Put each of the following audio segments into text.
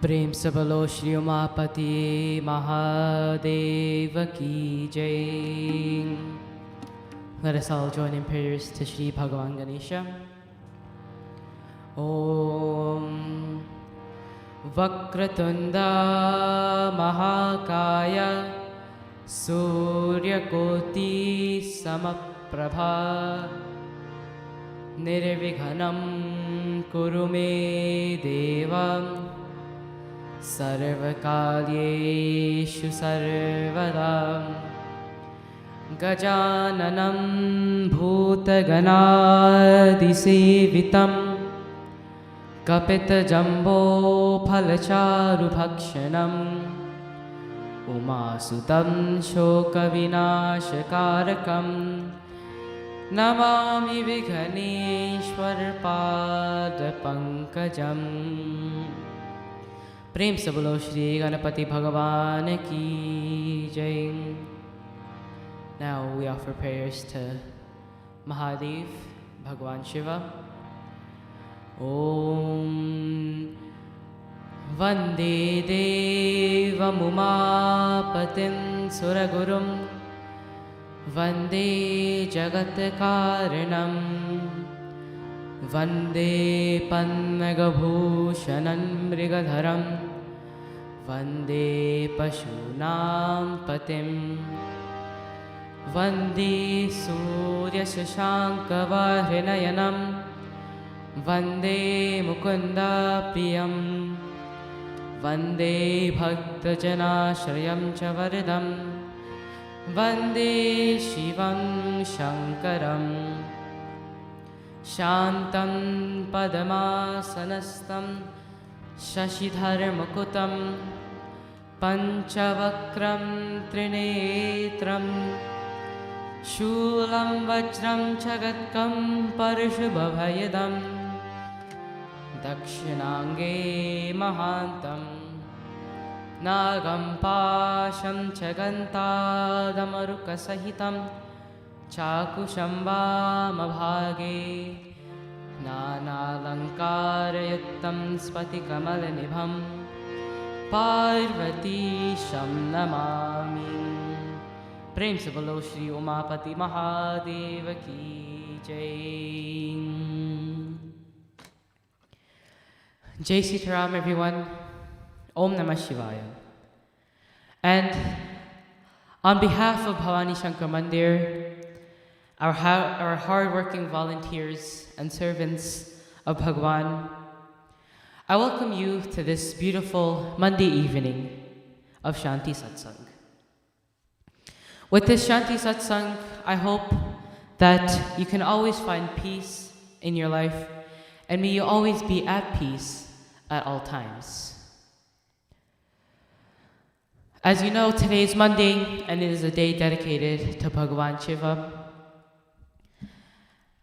प्रेम से बोलो श्री उमापति महादेव की जय. Let us all join in prayers to Shri Bhagavan Ganesha. Om Vakratunda Mahakaya Suryakoti Samaprabha Nirvighanam Kurume Devam Sarvakalyeshu Sarvadam Gajananam Bhutaganadisevitam Kapita Jambo Phalacharu Bhakshanam Umasutam Shoka Vinashakarakam Namami Vighaneshwar Pada Pankajam. प्रेम से बोलो श्री गणपति भगवान की जय. Now we offer prayers to Mahadev, Bhagwan Shiva. Om Vande Devam Umapatim Suragurum Vande Jagat Karanam Vande Pannagabhushanam Mrigadharam Vande Pashunam Patim Vande Surya Shashanka Vahrinayanam Vande Mukunda Priyam Vande Bhakta Janashrayam Chavardam Vande Shivam Shankaram Shantam Padamasanastam Shashidharmakutam Panchavakram Trinetram Shulam Vajram Chagatkam Parishubhavayadam Dakshinange Mahantam Nagam Pasham Chagantadamaruka Sahitam Chakushambhamabhage Nanalankara-yuktam Spatikamal-nibham Parvatisham namami. Prem se bolo Shri Umapati Mahadeva ki jai. Jai Sitaram, everyone. Om Namah Shivaya. And on behalf of Bhavani Shankar Mandir, our hard-working volunteers and servants of Bhagwan, I welcome you to this beautiful Monday evening of Shanti Satsangh. With this Shanti Satsangh, I hope that you can always find peace in your life, and may you always be at peace at all times. As you know, today is Monday, and it is a day dedicated to Bhagavan Shiva.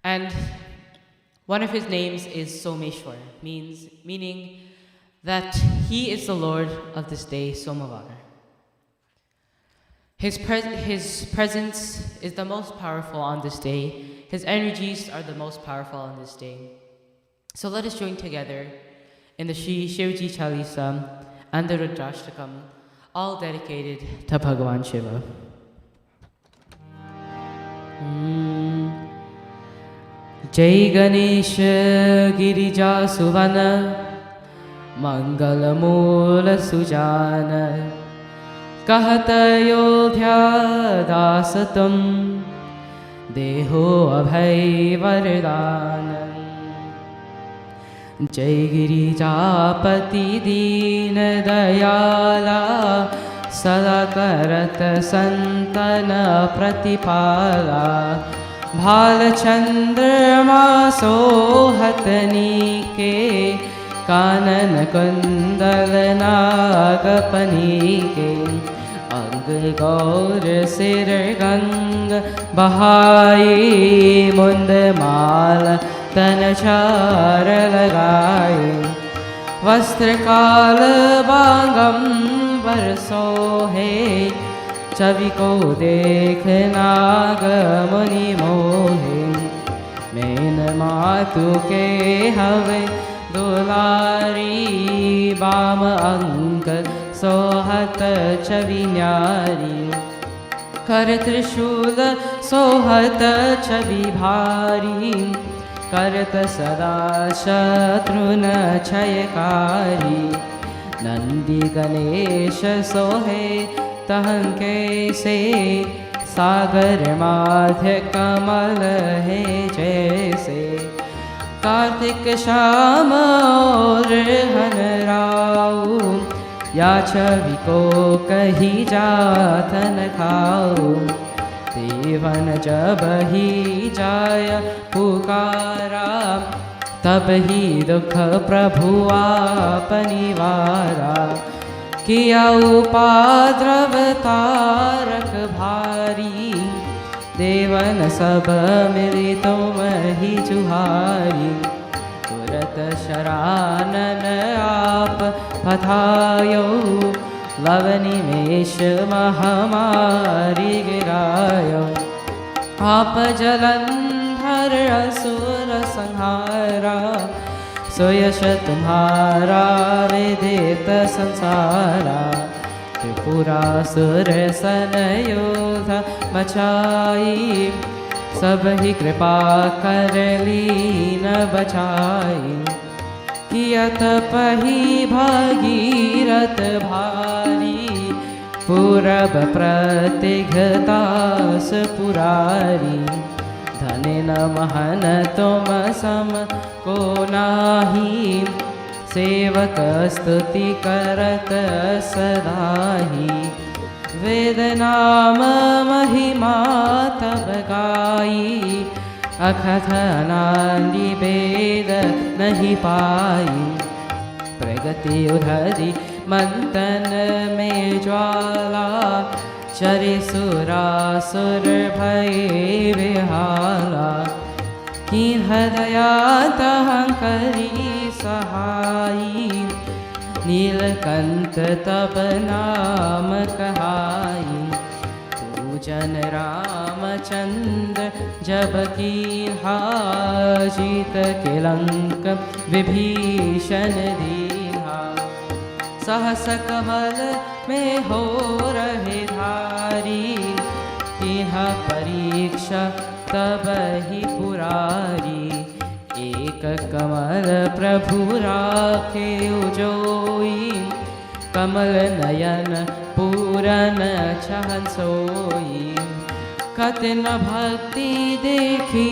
And one of his names is Someshwar, meaning that he is the Lord of this day, Somavara. His presence is the most powerful on this day. His energies are the most powerful on this day. So let us join together in the Shri Shivji Chalisa and the Rudrashtakam, all dedicated to Bhagavan Shiva. Jai Ganesha Girija Suvana Mangala Mula Sujana Kahata Yodhya Dasatam Deho Abhay Vardana Jai Girijapati Dina Dayala Sadakarata Santana Pratipala Bhalachandrama Sohatani Ke Kanan Kundalana Gapani Ke Ang Gaur Sir Gang Bahai Mundamala Tanachar Lagai Vastrakala Bangam Barso He छवि को देखना गमनी मोहे man मातु के हवे दुलारी balm अंक सोहत छवि न्यारी कर त्रिशूल सोहत छवि भारी करत सदा शत्रुन क्षयकारी नंदी गणेश सोहे तहंके से सागर माध्य कमल है जैसे कार्तिक श्याम और हनराऊ या छवि को कही जातन खाऊ देवन जब ही जाय पुकारा तब ही दुख प्रभु आपनिवारा किया उपद्रव तारक भारी देवन सब मिली तुम ही जुहारी तुरत शरानन आप पधायो लवनिमेष महामारी गिरायो आप जलंधर असुर संहारा सुयश तुम्हारा विदित संसारा त्रिपुरासुर सन योध मचाई सब ही कृपा कर लीन बचाई कियत पही भागीरथ भारी पूरब प्रतिघतास पुरारी धने न महन तुम सम को नाही सेवक स्तुति करत सदाही वेद नाम महिमा तब गाई अखथ अनादि वेद नहीं पाई प्रगति उधरी मंथन में ज्वाला चरे सुरासुर भय विहाला कीन हृदया तहं करी सहाई नीलकंठ तब नाम कहाई पूजन रामचंद्र जब की हाजित के लंक विभीषण दीहा सहस कमल में हो रहे धारी तिह परीक्षा तब ही पुरारी एक कमल प्रभु राखे उजोई कमल नयन पूरन छहन सोई कतिन भक्ति देखी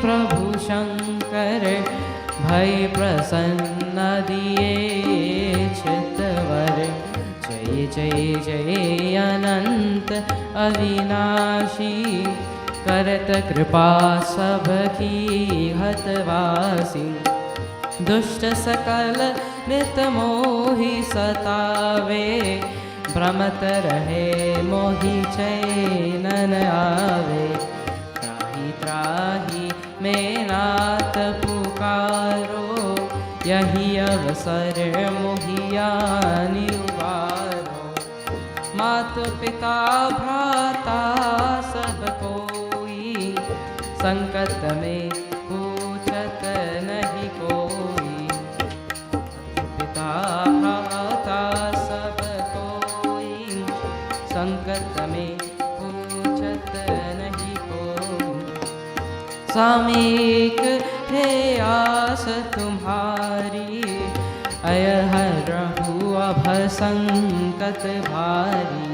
प्रभु शंकर भय प्रसन्न दिए चितवर जय जय जय अनंत अविनाशी करत कृपा सबकी हतवासी दुष्ट सकल नित मोहि सतावे भ्रमत रहे मोहि चैनन आवे त्राहि त्राहि में नाथ पुकारो यही अवसर मोहियानि उबारो मात पिता भ्राता सब कोई संकट में पूछत नहीं कोई पिता भ्राता सब कोई संकट में पूछत नहीं कोई सामयिक है आस तुम्हारी अयहरहु अभ संकट भारी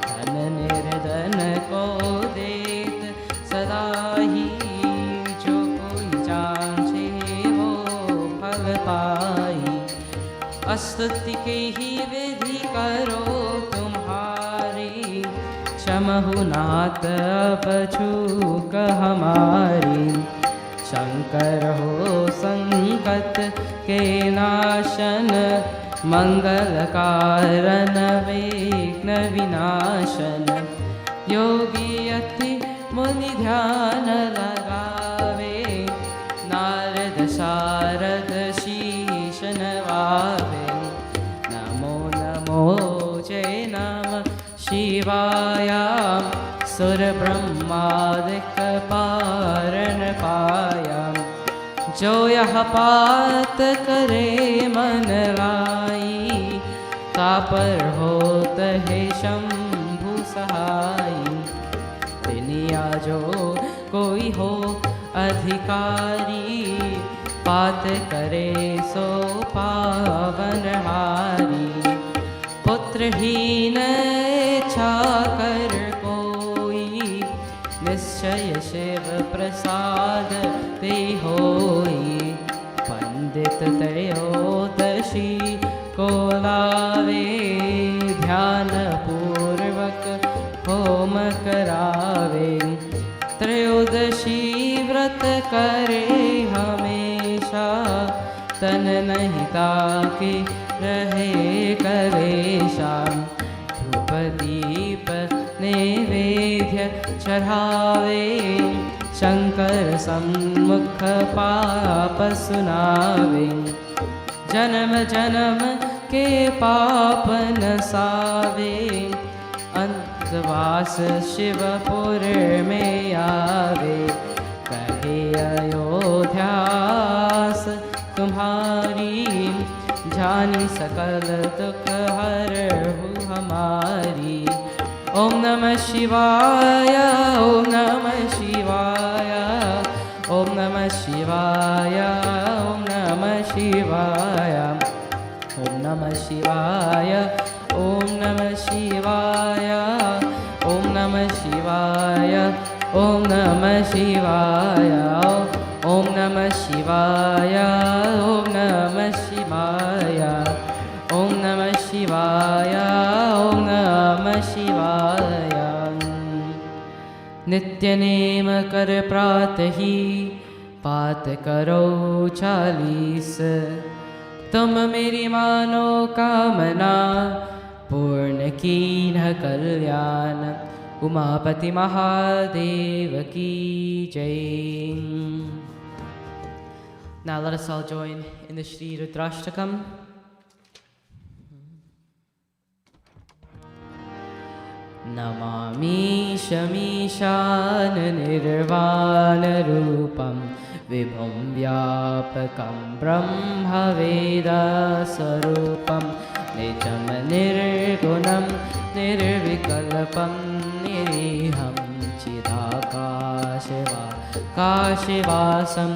धन निर्धन को देत सदा ही जो कोई जांचे वो फल पाई स्तुति के ही विधि करो तुम्हारी क्षमहु नाथ अब चूक हमारी शंकर हो संकट के नाशन मंगल कारण विघ्न विनाशन योगी अति मुनि ध्यान लगावे नारद शारद शीश नवावे नमो नमो जय नम शिवाय सुर ब्रह्मादिक पारण पाया जो यह पात करे मन लाई पर होत है शंभु सहाई। दुनिया जो कोई हो अधिकारी, पात करे सो पावन हारी। पुत्रहीन इच्छा कर कोई, निश्चय शिव प्रसाद ते होई। पंडित त्रयोदशी को लावे, ध्यान पूर्वक होम करावे। त्रयोदशी व्रत करे हमेशा, तन नहीं ताके रहे कलेशा। धूप दीप नैवेद्य चढ़ावे, शंकर सम्मुख पाप सुनावे। जन्म जन्म के पाप नसावे, अंतवास शिवपुर में आवे। कहे अयोध्यास तुम्हारी, जानी सकल दुख हरहु हमारी। ओम नमः शिवाय, ओम नमः शिवाय, ओम नमः शिवाय, ओम नमः शिवाय, ओम नमः शिवाय, ओम नमः शिवाय, ओम नमः शिवाय, ओम नमः शिवाय, ओम नमः शिवाय, ओम नमः शिवाय, ओम नमः शिवाय, ओम नमः शिवाय। नित्य नेम कर प्रातहि, पात करो 40। तुम मेरी मानो कामना, पूर्ण कीन्ह कल्याण। उमापति महादेव की जय। Now let us all join in the Shri Rudrashtakam. Namami शमीशान निर्वाण रूपं, विभुं व्यापकं ब्रह्मवेदस्वरूपं। निजं निर्गुणं निर्विकल्पं, निरीहं चिदाकाशवासं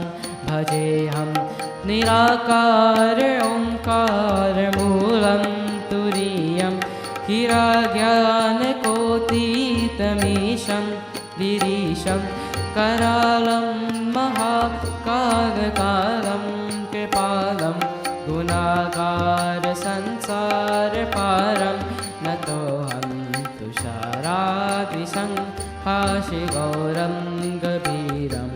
भजेऽहं। निराकार ओंकार मूलं तुरीयं, हिराज्ञानकोटितमीशं गिरीशं। करालं महाकालकालं कृपालं, गुणागार संसारपारं। नतोऽहं तुषाराद्रिसंहाशिगौरं गभीरं।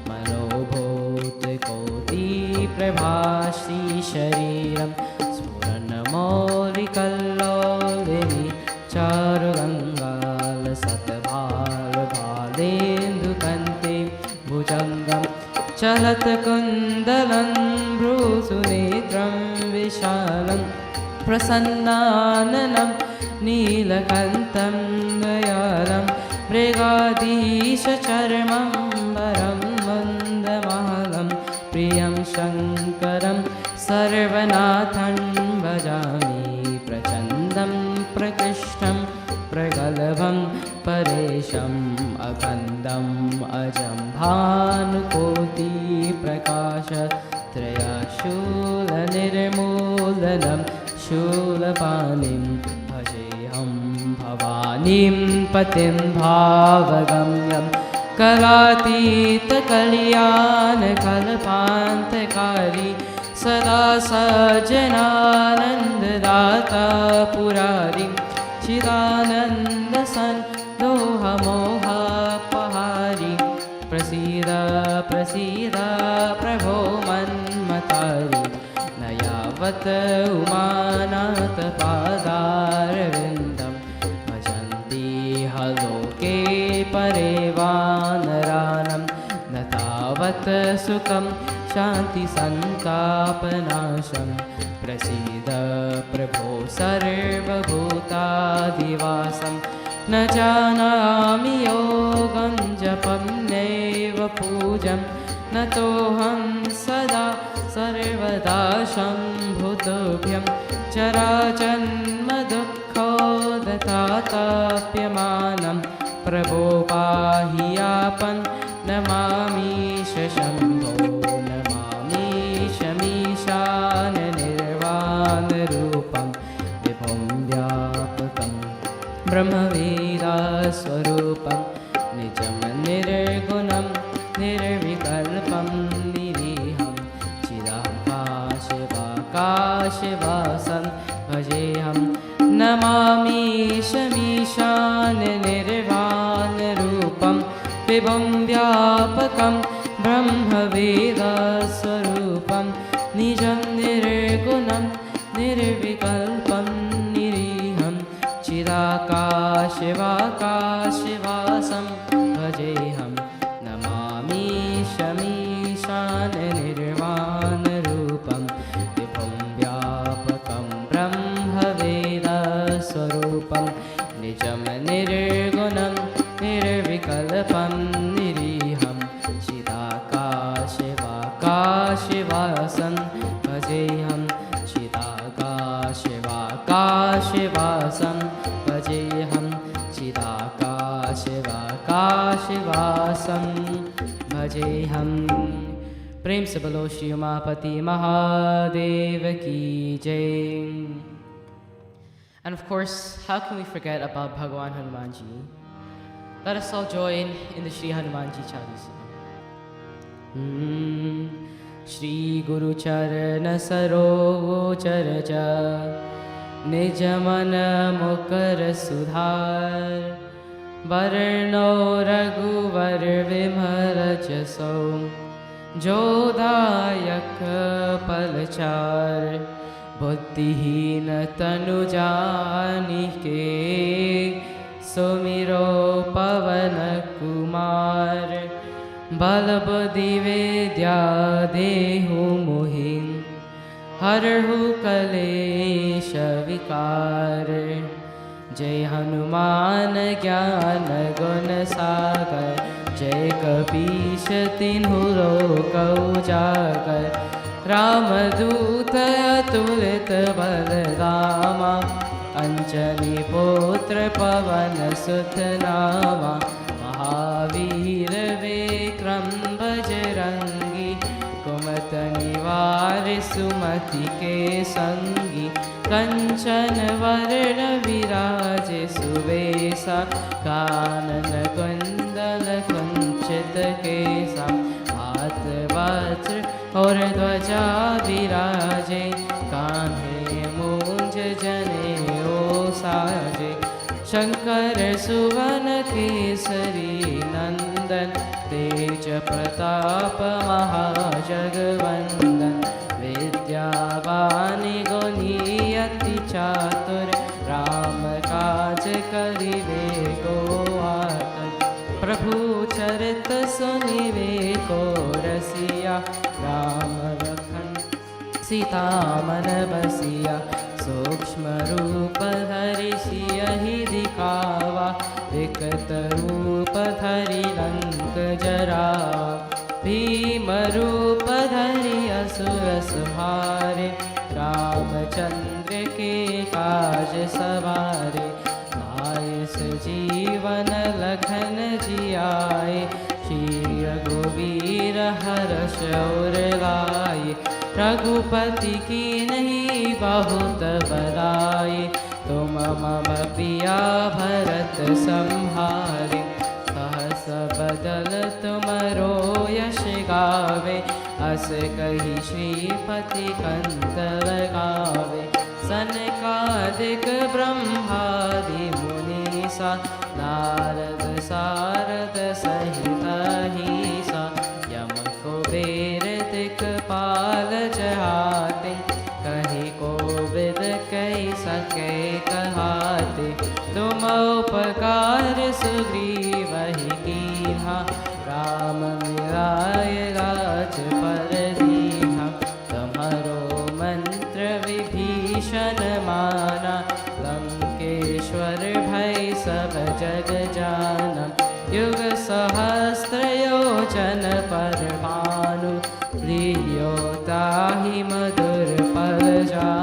मनोभूतकोटिप्रभाश्रीशरीरं, स्फुरन्मौलिकल्लोलिनी चारुगङ्गालसत्भालभालेन्दुकन्ते भुजङ्गं। चलत्कुन्दलं भ्रूसुनेत्रं विशालं, प्रसन्नाननं नीलकण्ठं दयालं। मृगाधीशचर्मं वरं वन्दमालं, प्रियं शङ्करं सर्वनाथं भजामि। प्रचण्डं प्रकृष्टं प्रगल्भं परेशम्, अखण्डम् अजं भानुकोटिप्रकाशत्रयशूलनिर्मूलनं। शूलपाणिं भजेऽहं भवानीं पतिं भावगम्यं। कलातीतकल्याणकल्पान्तकारी, सदा सज्जनानन्ददाता पुरारी। चिदानन्दसन्दोहमोहापहारी, प्रसीद प्रसीद प्रभो मन्मतारी। न यावत् उमानाथ पादारविन्दं, भजन्ति लोके परे वानरानं। न तावत् सुखं शान्ति सन्तापनाशं, प्रसीद प्रभो सर्वभूतादिवासं। न जानामि योगं जपं नैव पूजं, नतोऽहं सदा सर्वदा शम्भुं तुभ्यं चराजन्मदुःखोदताताप्यमानं प्रभो पाहि यापं नमामीश शम्भो नमामीशमीशाननिर्वाणरूपं विभुं व्यापकं ब्रह्मवेदास्वरूपं निजं निर्गुणं निर्विकल्पं निरीहं चिदाकाशवाकाशवासं भजेऽहं नमामीशमीशाननिर्वाणरूपं विभुं व्यापकं ब्रह्मवेदास्वरूपं निजं निर्गुणं निर्विकल्पं निरीहं चिदाकाशवाकाशवासं भजेऽहं नमामीशमीशाननिर्वाणरूपं विभुं व्यापकं ब्रह्मवेदास्वरूपं निजं निर्गुणं निर्विकल्पं निरीहं चिदाकाशवाकाशवासं भजेऽहं चिदाकाशवाकाशवासं भजेऽहं चिदाकाशवाकाशवासं भजेऽहं। प्रेम से बोलो श्री उमापति महादेव की जय। And of course, how can we forget about Bhagavan Hanumanji? Let us all join in the Shri Hanumanji Chalisa. Shri Guru Charana Sarojar Ja Nij Mana Mukar Sudhar Varno Raghuvar Vimar Jaso Jodayak Palachar बुद्धिहीन तनु जानिके सुमिरो पवन कुमार बल बुद्धि विद्या देहु मोहि हरहु कलेश विकार। जय हनुमान ज्ञान गुण सागर जय कपीश तिन्हु लोक उजागर। रामदूत अतुलित बलरामा अंजनी पुत्र पवन सुत नामा। महावीर विक्रम बजरंगी कुमत निवार सुमति के संगी। कंचन वरण विराज सुवेशा कानन कुंडल कुंचित केसा। हाथ वज्र और ध्वजा विराजे कान्हे मूंज जनेऊ साजे। शंकर सुवन केसरी नंदन तेज प्रताप महाजगवंदन। विद्यावान गुणी अति चातुर राम काज करिबे को आतुर। प्रभु चरित सुनिबे को रसिया राम लखन सीता मन बसिया। सूक्ष्म रूप धरि सियहि दिखावा विकट रूप धरि लंक जरावा। भीम रूप धरि असुर संहारे रामचंद्र के काज सवारे। लाए सजीवन लखन जियाए श्री रघुवीर हर्ष उर लाए। रघुपति की नहीं बहुत बड़ाई तुम मम पिया भरत संहारे। सहस बदल तुमरो यश गावे अस कही श्रीपति कंत लगावे। सनकादिक ब्रह्मादि मुनीसा नारद सारद सहित अहिसा। यम कुबेर दिक्पाल जहाते कही कोविद कही सके कहाते। तुम उपकार सुग्रीवहि कीन्हा राम मिलाय राजपद दीन्हा। तुम्हारो मंत्र विभीषण माना लंकेश्वर भय सब जग जाना। युग सहस्त्र योजन पर भानु लियो ताहि मधुर फल जानु।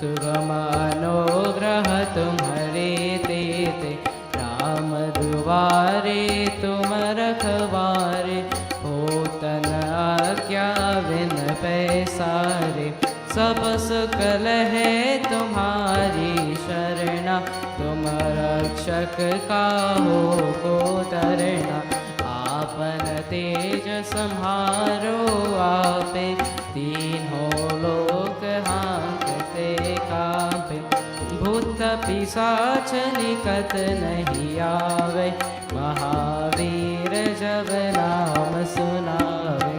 सुगम अनुग्रह तुम्हारे तेते, राम दुआरे तुम रखवारे, होतन आज्ञा बिन पैसारे, सब सुख लहे तुम्हारी शरणा, तुम रक्षक काहो को तरना, आपन तेज सम्हारो आपे, तीनों लोक हाँकते कांपे, भूत पिशाच निकट नहीं आवे, महावीर जब नाम सुनावे,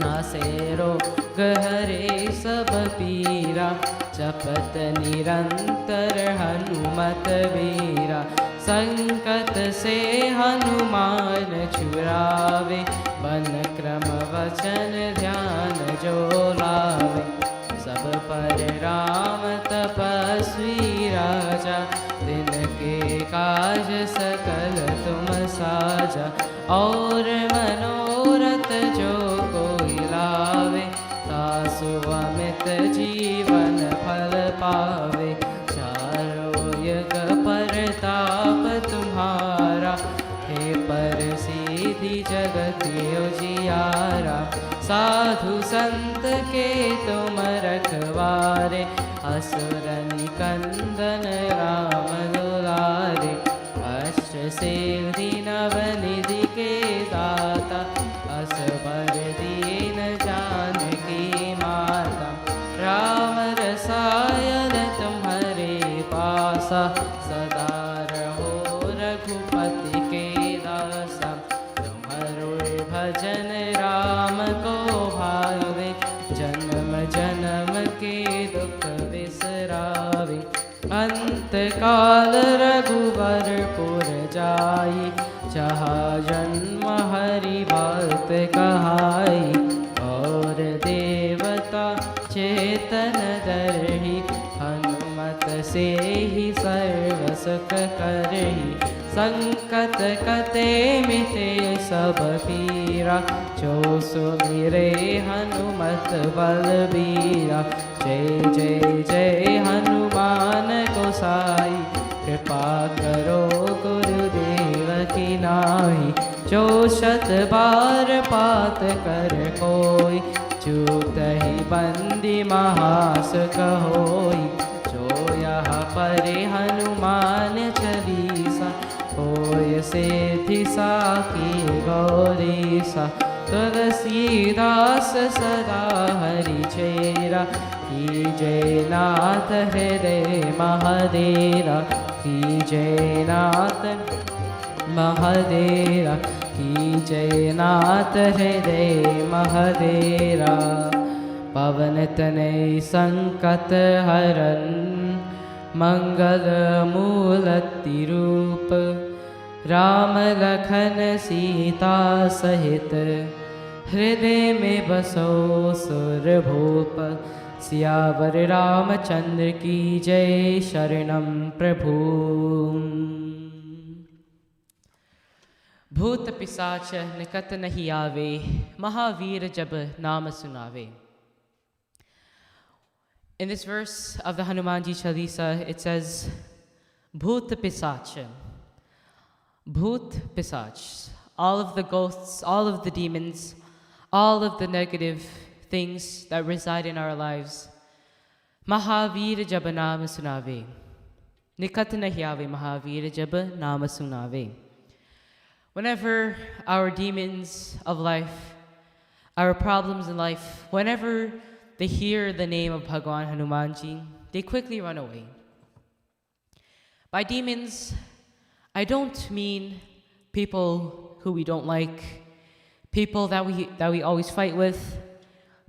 नासे रोग हरे सब पीरा, जपत निरंतर हनुमत वीरा, संकट से हनुमान छुड़ावे, मन क्रम वचन ध्यान जो लावे, सब पर राम तपस्वी राजा, तिनके काज सकल तुम साजा, और मनोरथ जो कोई लावे, तासु अमित जीवन फल पावे, चारों युग परताप तुम्हारा, हे पर सीधी जगत उजियारा, साधु संत के तुम रखवारे, असुर निकंदन राम दुलारे, अष्ट सिद्धि नवनिधि के दाता, असबर दीन जानकी माता, राम रसायन तुम्हारे पासा, सदा रहो रघुपति के दासा, तुम्हारो भजन राम को भावे, जन्म जन्म के दुख बिसरावे, अंत काल रघुवर पुर जाई, जहाँ जन्म हरि भक्त कहाई, और देवता चेतन दरहि, हनुमत से ही सर्व सुख करहि, संकट कटे मिटे सब पीरा, जो सुमिरे हनुमत बलबीरा, जय जय जय हनुमान गोसाई, कृपा करो गुरुदेव की नाहि, जो शत बार पात कर कोई, चूतहि बंदी महासुख होई, जो यहाँ परे हनुमान चालीसा, होय सिद्धि साखी गौरीसा, तुलसीदास सदा हरि चेरा, की जय नाथ हृदय महादेरा, की जय नाथ महादेरा, की जय नाथ हृदय महादेरा, पवन तनय संकट हरन, मंगल मूर्ति रूप, राम लखन सीता सहित, हृदय में बसो सुरभूप, सियावर रामचंद्र की जय, शरणम प्रभु। भूत पिशाच निकट नहीं आवे, महावीर जब नाम सुनावे. In this verse of the Hanumanji Chalisa, it says, Bhoot Pisach. Bhoot Pisach. All of the ghosts, all of the demons, all of the negative things that reside in our lives. Mahavir jab naam sunave. Nikat nahi aave Mahavir jab naam sunave. Whenever our demons of life, our problems in life, whenever they hear the name of Bhagwan Hanumanji, they quickly run away. By demons, I don't mean people who we don't like, people that we always fight with,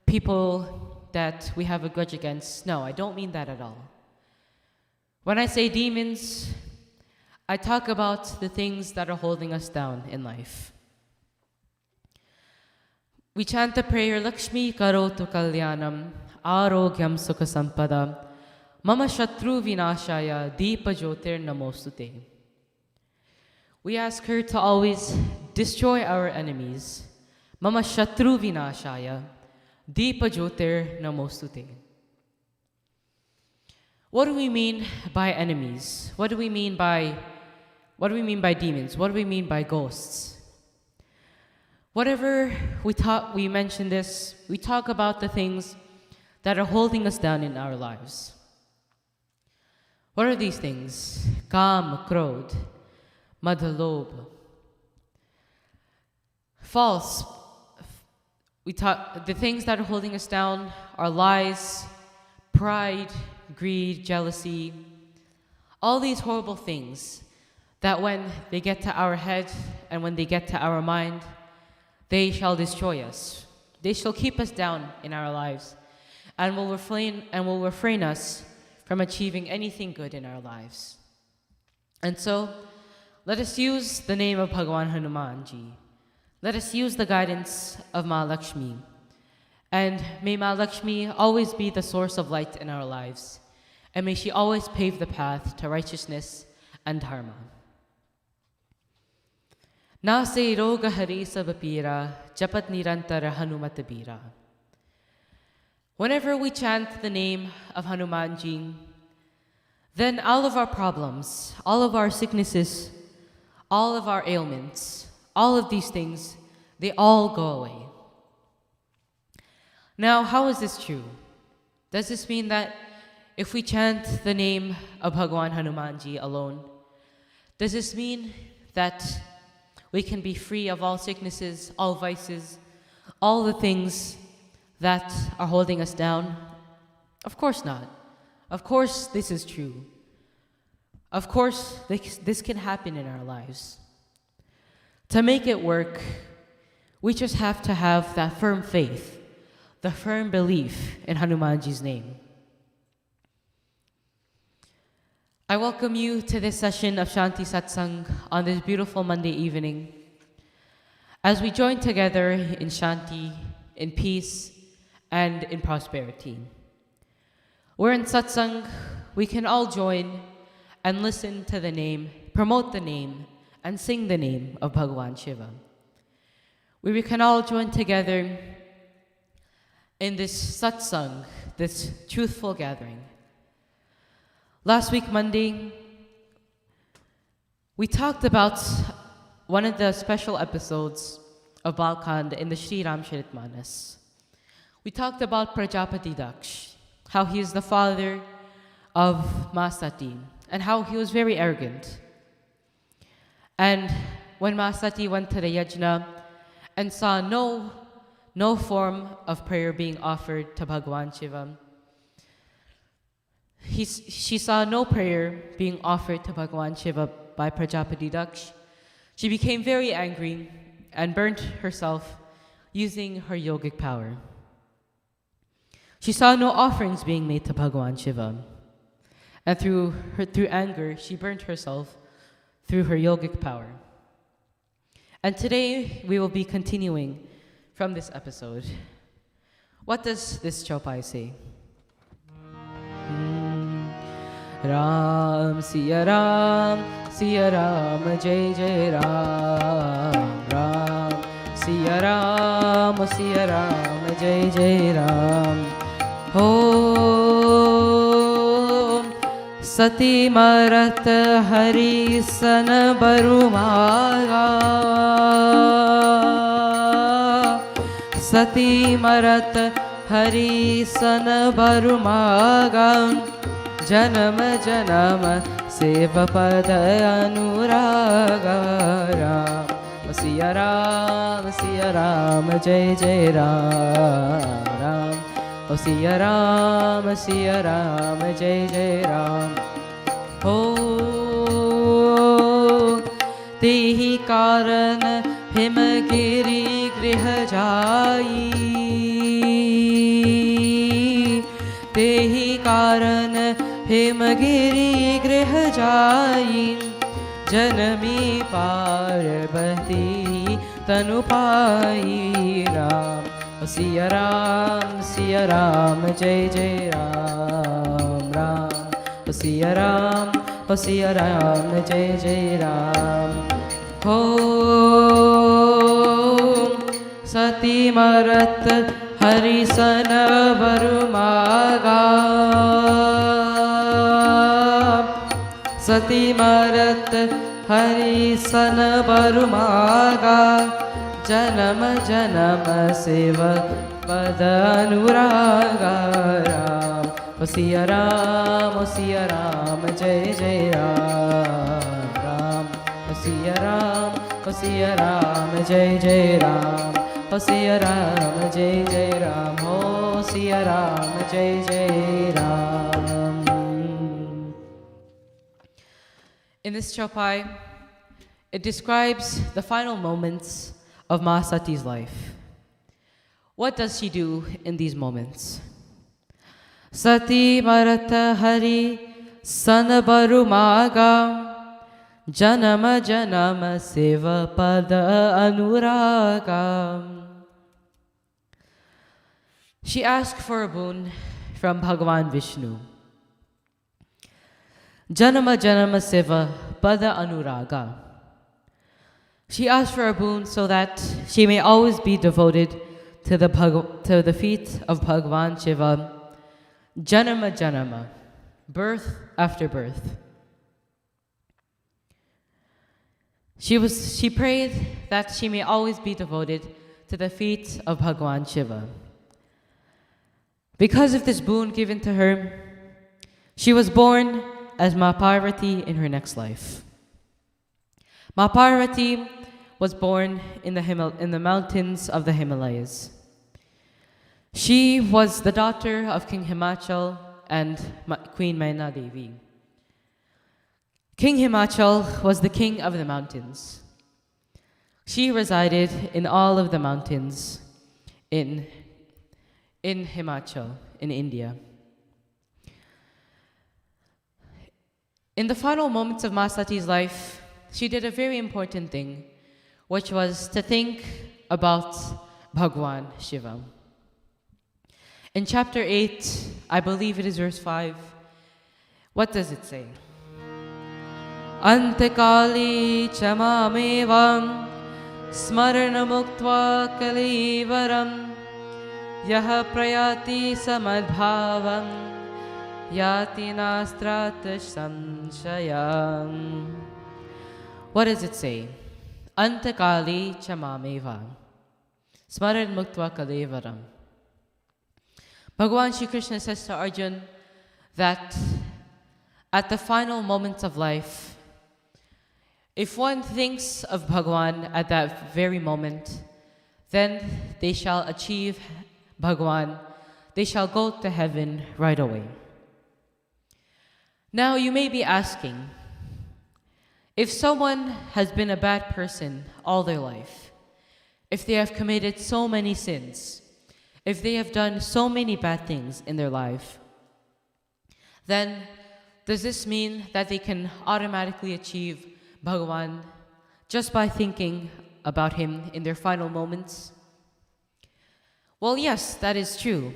people that we have a grudge against. No, I don't mean that at all. When I say demons, I talk about the things that are holding us down in life. We chant the prayer, Lakshmi karotu kalyanam, arogyam sukha sampada, mama shatru vinashaya, deepa jyotir namostute. We ask her to always destroy our enemies. Mama shatru vinashaya, deepa jyotir namostute. What do we mean by enemies? What do we mean by demons? What do we mean by ghosts? Whatever we mention this, we talk about the things that are holding us down in our lives. What are these things? Kam, Krodh, Madhalob. False. The things that are holding us down are lies, pride, greed, jealousy, all these horrible things that when they get to our head and when they get to our mind, they shall destroy us. They shall keep us down in our lives and will refrain us from achieving anything good in our lives. And so, let us use the name of Bhagawan Hanumanji. Let us use the guidance of Ma Lakshmi. And may Ma Lakshmi always be the source of light in our lives. And may she always pave the path to righteousness and dharma. Na se roga hari sabapira, japat nirantara hanumatabira. Whenever we chant the name of Hanumanji, then all of our problems, all of our sicknesses, all of our ailments, all of these things, they all go away. Now, how is this true? Does this mean that if we chant the name of Bhagawan Hanumanji alone, does this mean that we can be free of all sicknesses, all vices, all the things that are holding us down? Of course not. Of course this is true. Of course this can happen in our lives. To make it work, we just have to have that firm faith, the firm belief in Hanumanji's name. I welcome you to this session of Shanti Satsangh on this beautiful Monday evening as we join together in Shanti, in peace, and in prosperity. Where in Satsang, we can all join and listen to the name, promote the name, and sing the name of Bhagawan Shiva. Where we can all join together in this Satsang, this truthful gathering. Last week, Monday, we talked about one of the special episodes of Balkand in the Sri Ramcharitmanas. We talked about Prajapati Daksh, how he is the father of Masati, and how he was very arrogant. And when Masati went to the yajna and saw no form of prayer being offered to Bhagawan Shiva, she saw no prayer being offered to Bhagawan Shiva by Prajapati Daksh. She became very angry and burnt herself using her yogic power. She saw no offerings being made to Bhagawan Shiva. And through anger, she burnt herself through her yogic power. And today, we will be continuing from this episode. What does this chopai say? Ram, Siya Ram, Jai Jai Ram. Ram, Siya Ram, Jai Jai Ram. Om Sati Marat Hari San Barumaga. Sati Marat Hari San Barumaga. Janam Janam Seva Pada Anuraga. Ram Siya Ram, Jai Jai Ram. Ram Siya Ram, Jai Jai Ram. Oh, Tehi Karan Himagiri Griha Jai. Tehi Karan Himagiri Griha Jai. Janami Parvati Tanupai. Ram Siya Ram, Jai Jai Ram. Ram Siya Ram, Jai Jai Ram. Om Sati Marat Hari San Barumaga. सती मरत हरि सन बरुमागा जन्म जन्म शिव पद अनुरागा राम ओ सिया राम जय जय राम राम ओ सिया राम जय जय राम ओ सिया राम जय जय राम हो सिया राम जय जय Ram. In this chopai, it describes the final moments of Mahasati's life. What does she do in these moments? Sati marata hari sanabaru maga janama janama seva pada anuraga. She asked for a boon from Bhagavan Vishnu. Janama janama seva pada anuraga. She asked for a boon so that she may always be devoted to the feet of Bhagavan Shiva. Janama janama, birth after birth. She prayed that she may always be devoted to the feet of Bhagavan Shiva. Because of this boon given to her, she was born as Ma Parvati in her next life. Ma Parvati was born in the mountains of the Himalayas. She was the daughter of King Himachal and Queen Maina Devi. King Himachal was the king of the mountains. She resided in all of the mountains in Himachal, in India. In the final moments of Mahasati's life, she did a very important thing, which was to think about Bhagwan Shiva. In chapter 8, I believe it is verse 5, what does it say? Antakali chamamevam smarana muktva kalivaram yaha prayati samadbhavam yati nastrata samshayam. What does it say? Antakali chamameva smaran muktva kalevaram. Bhagavan Shri Krishna says to Arjuna that at the final moments of life, if one thinks of Bhagavan at that very moment, then they shall achieve Bhagavan. They shall go to heaven right away. Now you may be asking, if someone has been a bad person all their life, if they have committed so many sins, if they have done so many bad things in their life, then does this mean that they can automatically achieve Bhagavan just by thinking about him in their final moments? Well, yes, that is true.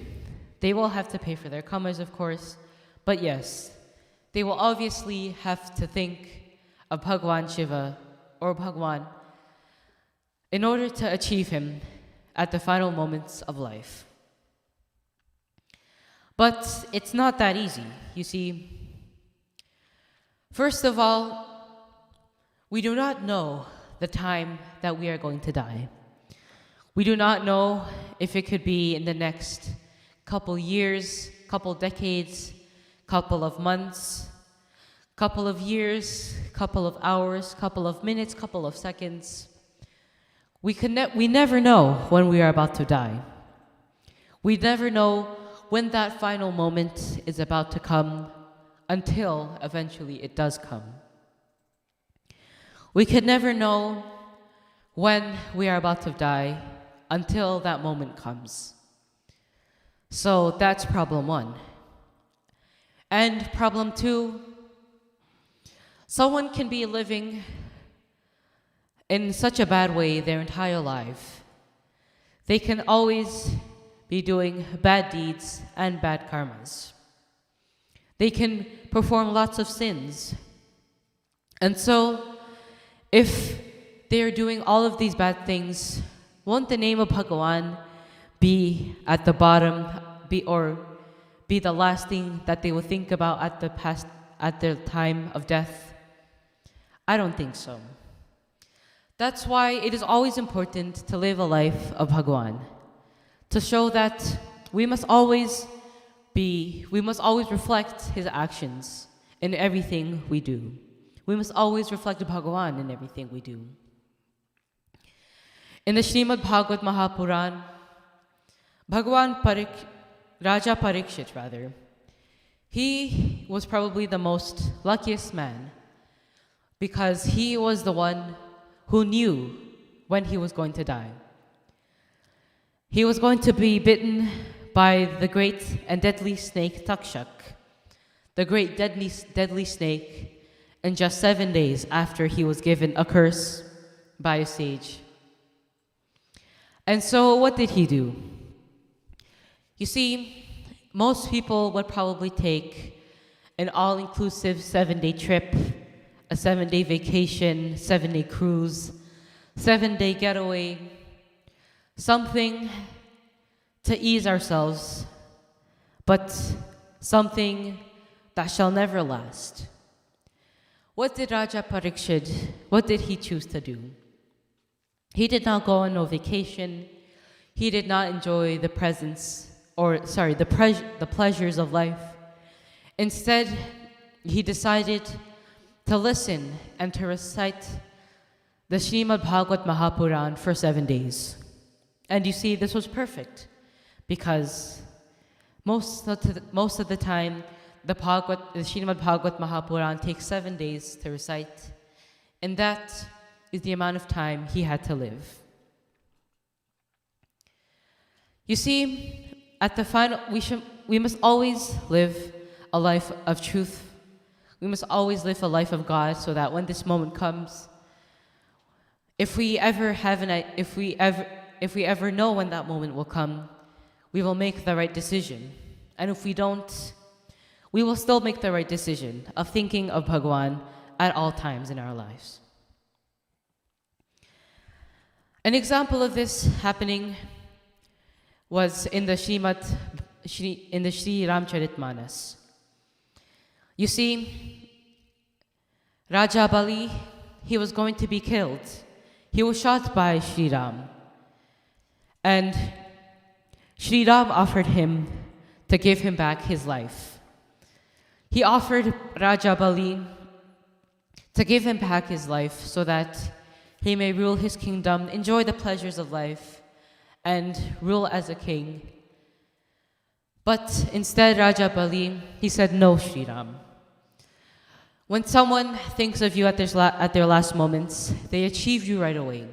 They will have to pay for their karmas, of course, but yes, they will obviously have to think of Bhagavan Shiva or Bhagavan in order to achieve him at the final moments of life. But it's not that easy, you see. First of all, we do not know the time that we are going to die. We do not know if it could be in the next couple years, couple decades, couple of months, couple of years, couple of hours, couple of minutes, couple of seconds. We never know when we are about to die. We never know when that final moment is about to come until eventually it does come. We could never know when we are about to die until that moment comes. So that's problem one. And problem two, someone can be living in such a bad way their entire life. They can always be doing bad deeds and bad karmas. They can perform lots of sins. And so, if they are doing all of these bad things, won't the name of Bhagavan be at the bottom, be the last thing that they will think about at the time of death? I don't think so. That's why it is always important to live a life of Bhagwan, to show that we must always reflect his actions in everything we do. We must always reflect Bhagwan in everything we do. In the Srimad Bhagavad Mahapuran, Raja Parikshit, he was probably the most luckiest man because he was the one who knew when he was going to die. He was going to be bitten by the great and deadly snake Takshak, the great deadly snake, in just 7 days after he was given a curse by a sage. And so what did he do? You see, most people would probably take an all-inclusive 7-day trip, a 7-day vacation, 7-day cruise, 7-day getaway, something to ease ourselves, but something that shall never last. What did Raja Parikshit, what did he choose to do? He did not go on no vacation. He did not enjoy the pleasures of life. Instead, he decided to listen and to recite the Srimad Bhagavad Mahapuran for 7 days. And you see, this was perfect because most of the time, the Srimad Bhagavad Mahapuran takes 7 days to recite, and that is the amount of time he had to live. You see, at the final, we must always live a life of truth. We must always live a life of God, so that when this moment comes, if we ever know when that moment will come, we will make the right decision. And if we don't, we will still make the right decision of thinking of Bhagwan at all times in our lives. An example of this happening was in the Sri Ramcharitmanas. You see, Raja Bali, he was going to be killed. He was shot by Sri Ram. And Sri Ram offered him to give him back his life. He offered Raja Bali to give him back his life so that he may rule his kingdom, enjoy the pleasures of life, and rule as a king. But instead, Raja Bali, he said, "No, Sri Ram. When someone thinks of you at their last moments, they achieve you right away.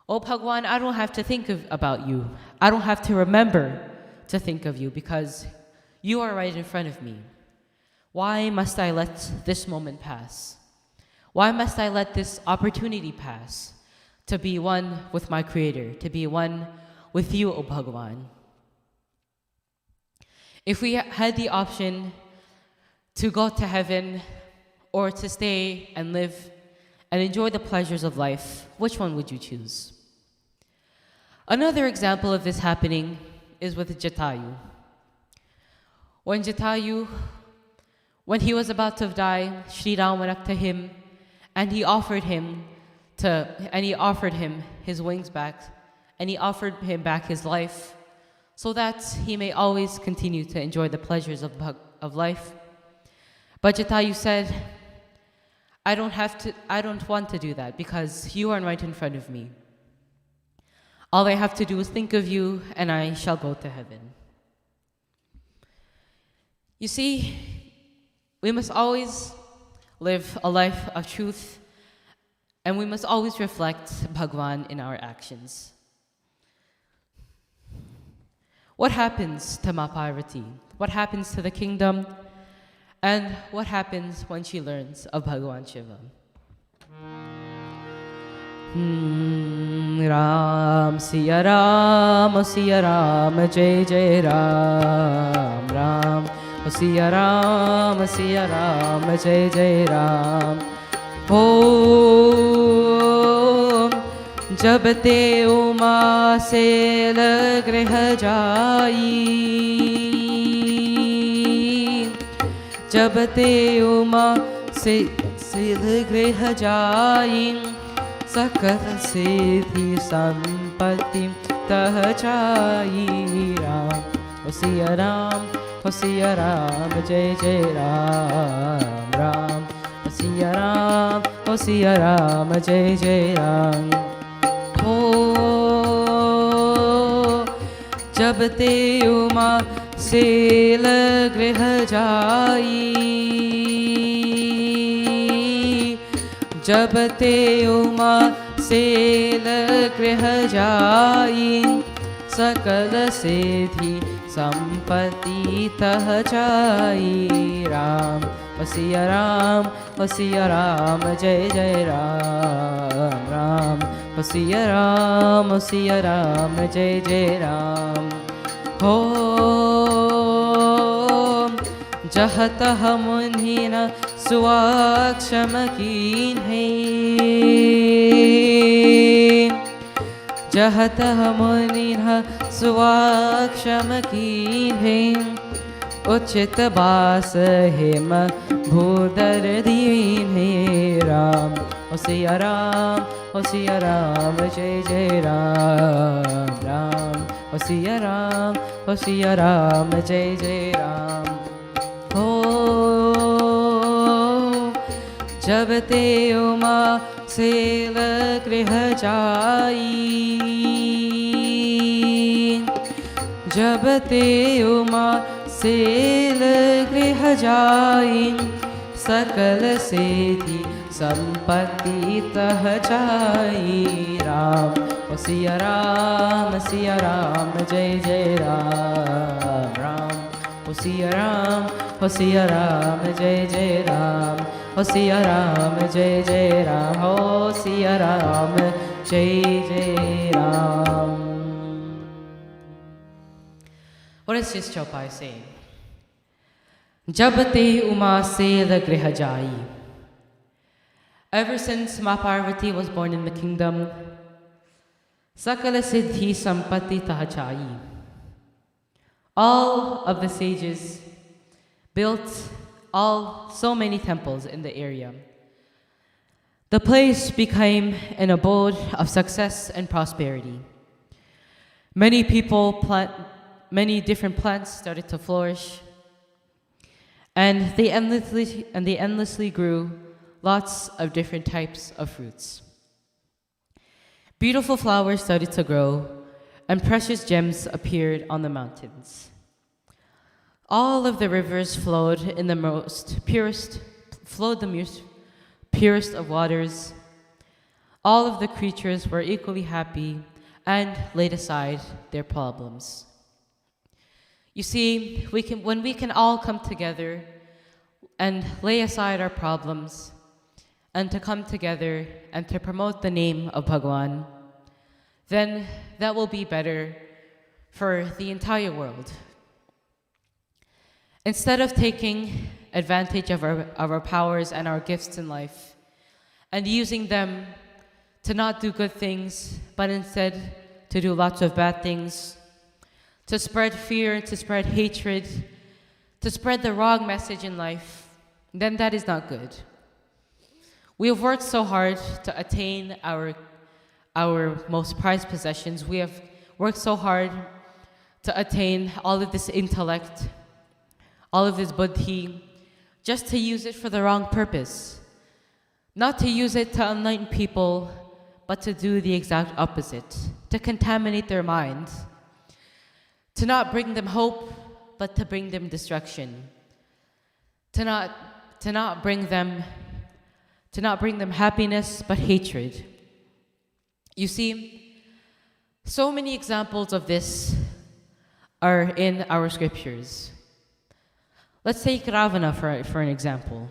Oh, Bhagwan, I don't have to think about you. I don't have to remember to think of you because you are right in front of me. Why must I let this moment pass? Why must I let this opportunity pass to be one with my Creator, to be one with you, O Bhagwan?" If we had the option to go to heaven or to stay and live and enjoy the pleasures of life, which one would you choose? Another example of this happening is with Jatayu. When he was about to die, Sri Ram went up to him and he offered him his wings back, and he offered him back his life so that he may always continue to enjoy the pleasures of life. But Jatayu said, I don't want to do that because you are right in front of me. All I have to do is think of you and I shall go to heaven. You see, we must always live a life of truth, and we must always reflect Bhagwan in our actions. What happens to Ma Parvati? What happens to the kingdom? And what happens when she learns of Bhagwan Shiva? Ram Siya Ram, Siya Ram, Jai Jai Ram, Ram Siya Ram, Siya Ram, Jai Jai Ram. Om Jab te uma se grih jai, जब ते उमा से सिद्ध गृह जाई सकल सिद्धि संपत्ति तह जाई राम हो सिया राम हो सिया राम जय जय राम राम हो सिया राम हो सिया राम जय जय राम हो जब ते उमा सेल गृह जाई जब ते उमा सेल गृह जाई सकल सिद्धि संपत्ति तह जाई राम हो सिया राम जय जय राम राम हो सिया राम जय जय राम हो जह तह मुनि न सुवाक्षम कीन्हे जह तह मुनि न सुवाक्षम कीन्हे उचित बास हेम भूदर दीन्हे राम हो सिया राम जय जय राम राम हो सिया राम जय जय राम हो जब ते उमा सेल गृह जाई जब ते उमा सेल गृह जाई सकल सिद्धि संपत्ति तह जाई राम हो सिया राम जय जय राम राम हो सिया राम जय जय राम हो सिया राम जय जय राम हो सिया राम जय जय Ram. What is this Chopai saying? Jab te uma sel griha jai. Ever since Ma Parvati was born in the kingdom, Sakala Siddhi Sampatti Tahachai. All of the sages built so many temples in the area. The place became an abode of success and prosperity. Many different plants started to flourish, and they endlessly grew lots of different types of fruits. Beautiful flowers started to grow, and precious gems appeared on the mountains. All of the rivers flowed the most purest of waters. All of the creatures were equally happy and laid aside their problems. You see, when we can all come together and lay aside our problems and to come together and to promote the name of Bhagwan, then that will be better for the entire world. Instead of taking advantage of our powers and our gifts in life and using them to not do good things, but instead to do lots of bad things, to spread fear, to spread hatred, to spread the wrong message in life, then that is not good. We have worked so hard to attain our most prized possessions. We have worked so hard to attain all of this intellect, all of this buddhi, just to use it for the wrong purpose. Not to use it to enlighten people, but to do the exact opposite, to contaminate their minds, to not bring them hope, but to bring them destruction, to not bring them happiness, but hatred. You see, so many examples of this are in our scriptures. Let's take Ravana for an example.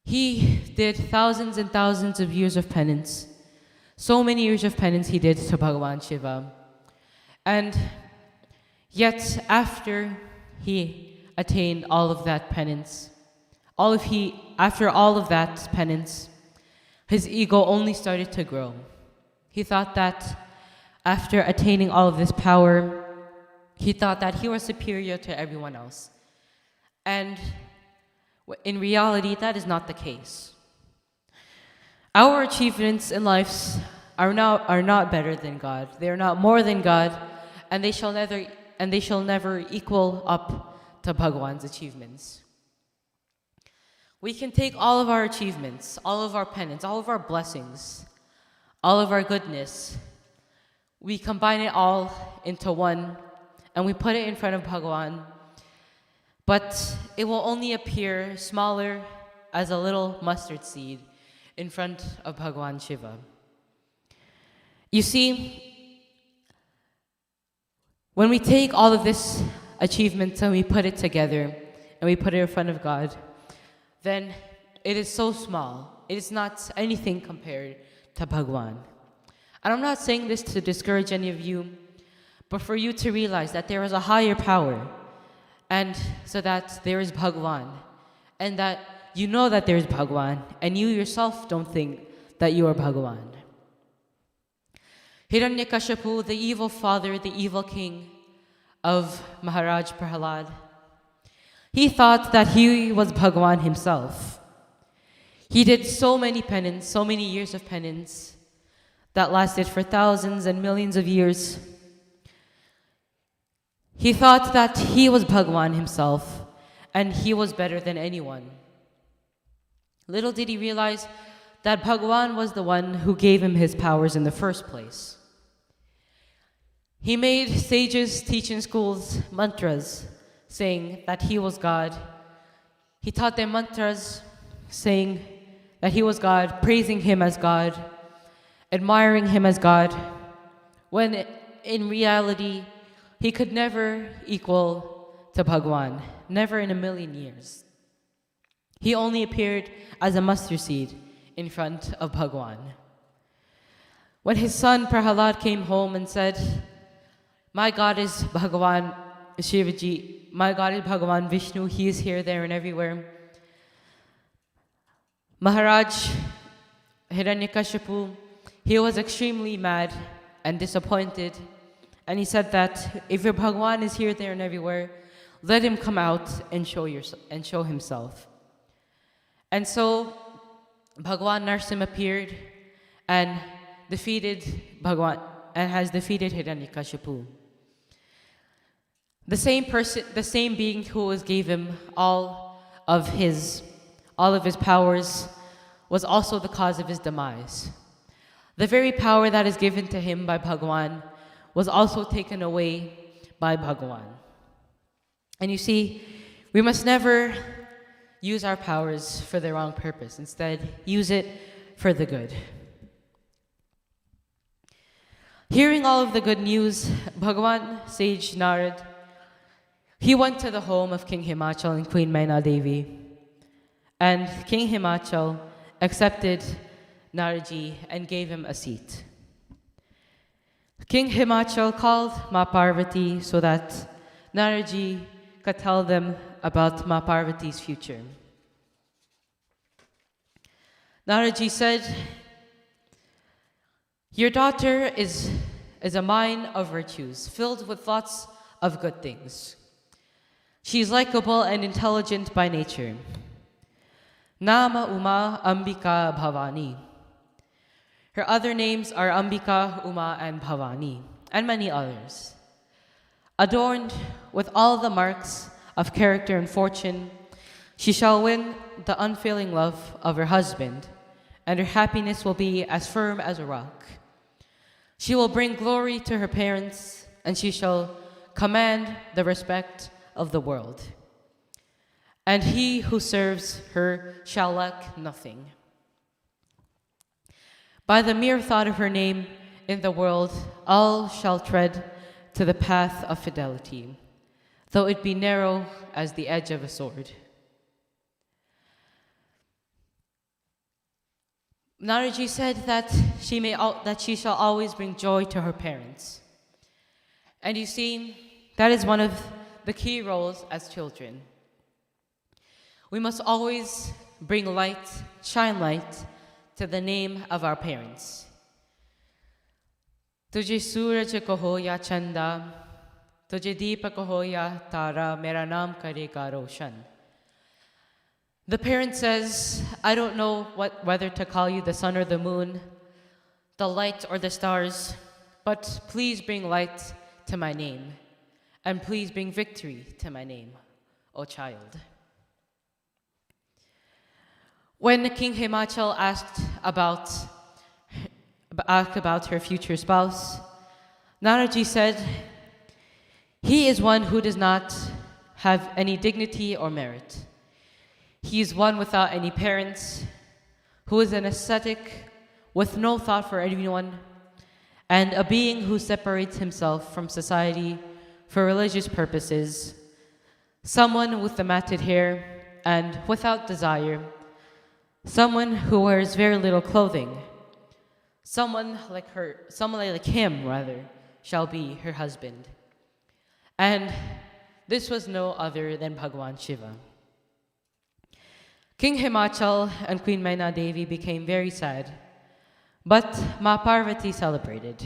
He did thousands and thousands of years of penance. So many years of penance he did to Bhagavan Shiva. And yet, after he attained all of that penance, after all of that penance, his ego only started to grow. He thought that after attaining all of this power, he thought that he was superior to everyone else. And in reality, that is not the case. Our achievements in life are not better than God. They are not more than God, and they shall never equal up to Bhagwan's achievements. We can take all of our achievements, all of our penance, all of our blessings, all of our goodness, we combine it all into one, and we put it in front of Bhagwan, but it will only appear smaller as a little mustard seed in front of Bhagwan Shiva. You see, when we take all of this achievements and we put it together and we put it in front of God, then it is so small. It is not anything compared to Bhagwan. And I'm not saying this to discourage any of you, but for you to realize that there is a higher power, and so that there is Bhagwan, and that you know that there is Bhagwan, and you yourself don't think that you are Bhagwan. Hiranyakashipu, the evil father, the evil king of Maharaj Prahalad, he thought that he was Bhagwan himself. He did so many penance, so many years of penance, that lasted for thousands and millions of years. He thought that he was Bhagwan himself, and he was better than anyone. Little did he realize that Bhagwan was the one who gave him his powers in the first place. He made sages teach in schools mantras, saying that he was God. He taught them mantras, saying that he was God, praising him as God, admiring him as God, when in reality, he could never equal to Bhagwan, never in a million years. He only appeared as a mustard seed in front of Bhagwan. When his son Prahalad came home and said, "My God is Bhagwan Shivaji, my God is Bhagwan Vishnu, he is here, there, and everywhere," Maharaj Hiranyakashipu, he was extremely mad and disappointed, and he said that if your Bhagwan is here, there, and everywhere, let him come out and show himself. And so Bhagwan Narsim appeared and defeated Bhagwan and has defeated Hiranyakashipu. The same person, the same being who gave him all of his powers, was also the cause of his demise. The very power that is given to him by Bhagwan was also taken away by Bhagwan. And you see, we must never use our powers for the wrong purpose. Instead, use it for the good. Hearing all of the good news, Bhagwan sage Narad, he went to the home of King Himachal and Queen Maina Devi. And King Himachal accepted Naradji and gave him a seat. King Himachal called Ma Parvati so that Naradji could tell them about Ma Parvati's future. Naradji said, "Your daughter is a mine of virtues, filled with lots of good things. She's likable and intelligent by nature. Nama Uma Ambika Bhavani. Her other names are Ambika, Uma, and Bhavani, and many others. Adorned with all the marks of character and fortune, she shall win the unfailing love of her husband, and her happiness will be as firm as a rock. She will bring glory to her parents, and she shall command the respect of the world. And he who serves her shall lack nothing. By the mere thought of her name in the world, all shall tread to the path of fidelity, though it be narrow as the edge of a sword." Naradji said that she shall always bring joy to her parents. And you see, that is one of the key roles as children. We must always bring light, shine light to the name of our parents. Tujhe suraj kaho ya chanda, tujhe deepak kaho ya tara, mera naam karega roshan. The parent says, I don't know whether to call you the sun or the moon, the light or the stars, but please bring light to my name, and please bring victory to my name, O child. When King Himachal asked about her future spouse, Naraji said, he is one who does not have any dignity or merit. He is one without any parents, who is an ascetic with no thought for anyone, and a being who separates himself from society for religious purposes, someone with the matted hair and without desire, someone who wears very little clothing, someone like him, shall be her husband. And this was no other than Bhagwan Shiva. King Himachal and Queen Maina Devi became very sad, but Ma Parvati celebrated.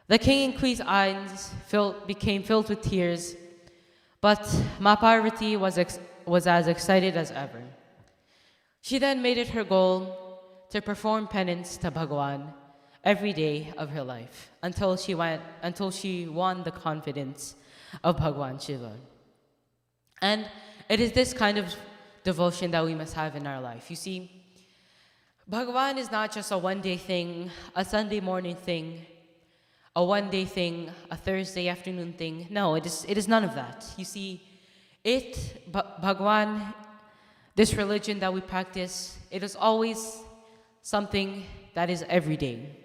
The king and queen's eyes became filled with tears, but Ma Parvati was as excited as ever. She then made it her goal to perform penance to Bhagwan every day of her life until she won the confidence of Bhagwan Shiva. And it is this kind of devotion that we must have in our life. You see, Bhagwan is not just a one-day thing, a Sunday morning thing, a one-day thing, a Thursday afternoon thing. No, it is none of that. You see, Bhagwan, this religion that we practice, it is always something that is every day.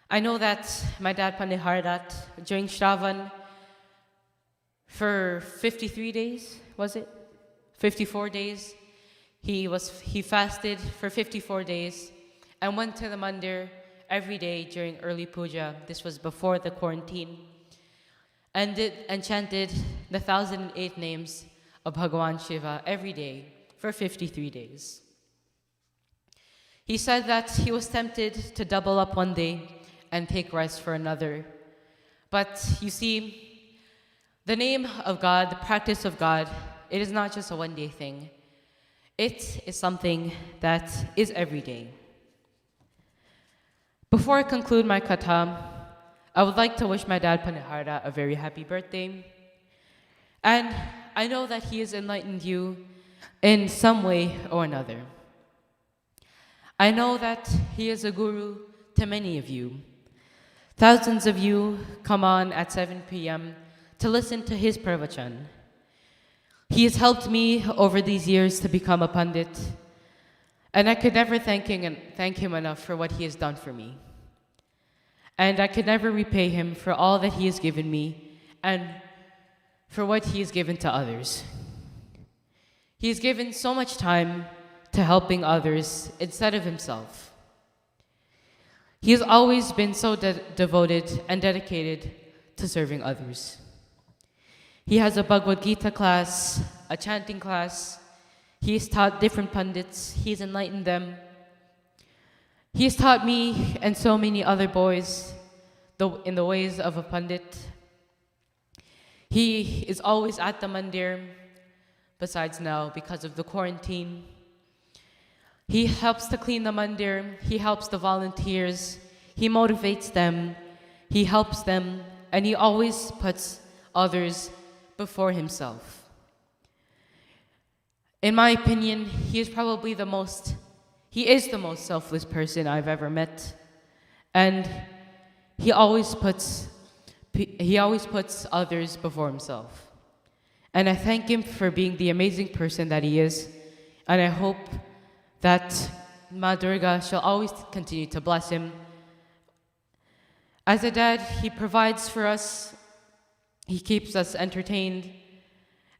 I know that my dad Pandit Haradat, during Shravan, for 53 days, was it? 54 days, he fasted for 54 days and went to the mandir every day during early puja. This was before the quarantine, and chanted the 1,008 names of Bhagwan Shiva every day for 53 days. He said that he was tempted to double up one day and take rest for another. But you see, the name of God, the practice of God, it is not just a one-day thing. It is something that is every day. Before I conclude my katha, I would like to wish my dad Pandit Haradat a very happy birthday. And I know that he has enlightened you in some way or another. I know that he is a guru to many of you. Thousands of you come on at 7 p.m. to listen to his pravachan. He has helped me over these years to become a pandit, and I could never thank him enough for what he has done for me. And I could never repay him for all that he has given me and for what he has given to others. He has given so much time to helping others instead of himself. He has always been so devoted and dedicated to serving others. He has a Bhagavad Gita class, a chanting class. He has taught different pundits. He has enlightened them. He has taught me and so many other boys in the ways of a pandit. He is always at the mandir, besides now because of the quarantine. He helps to clean the mandir. He helps the volunteers. He motivates them. He helps them. And he always puts others before himself. In my opinion, he is the most selfless person I've ever met. And he always puts others before himself. And I thank him for being the amazing person that he is. And I hope that Ma Durga shall always continue to bless him. As a dad, he provides for us. He keeps us entertained.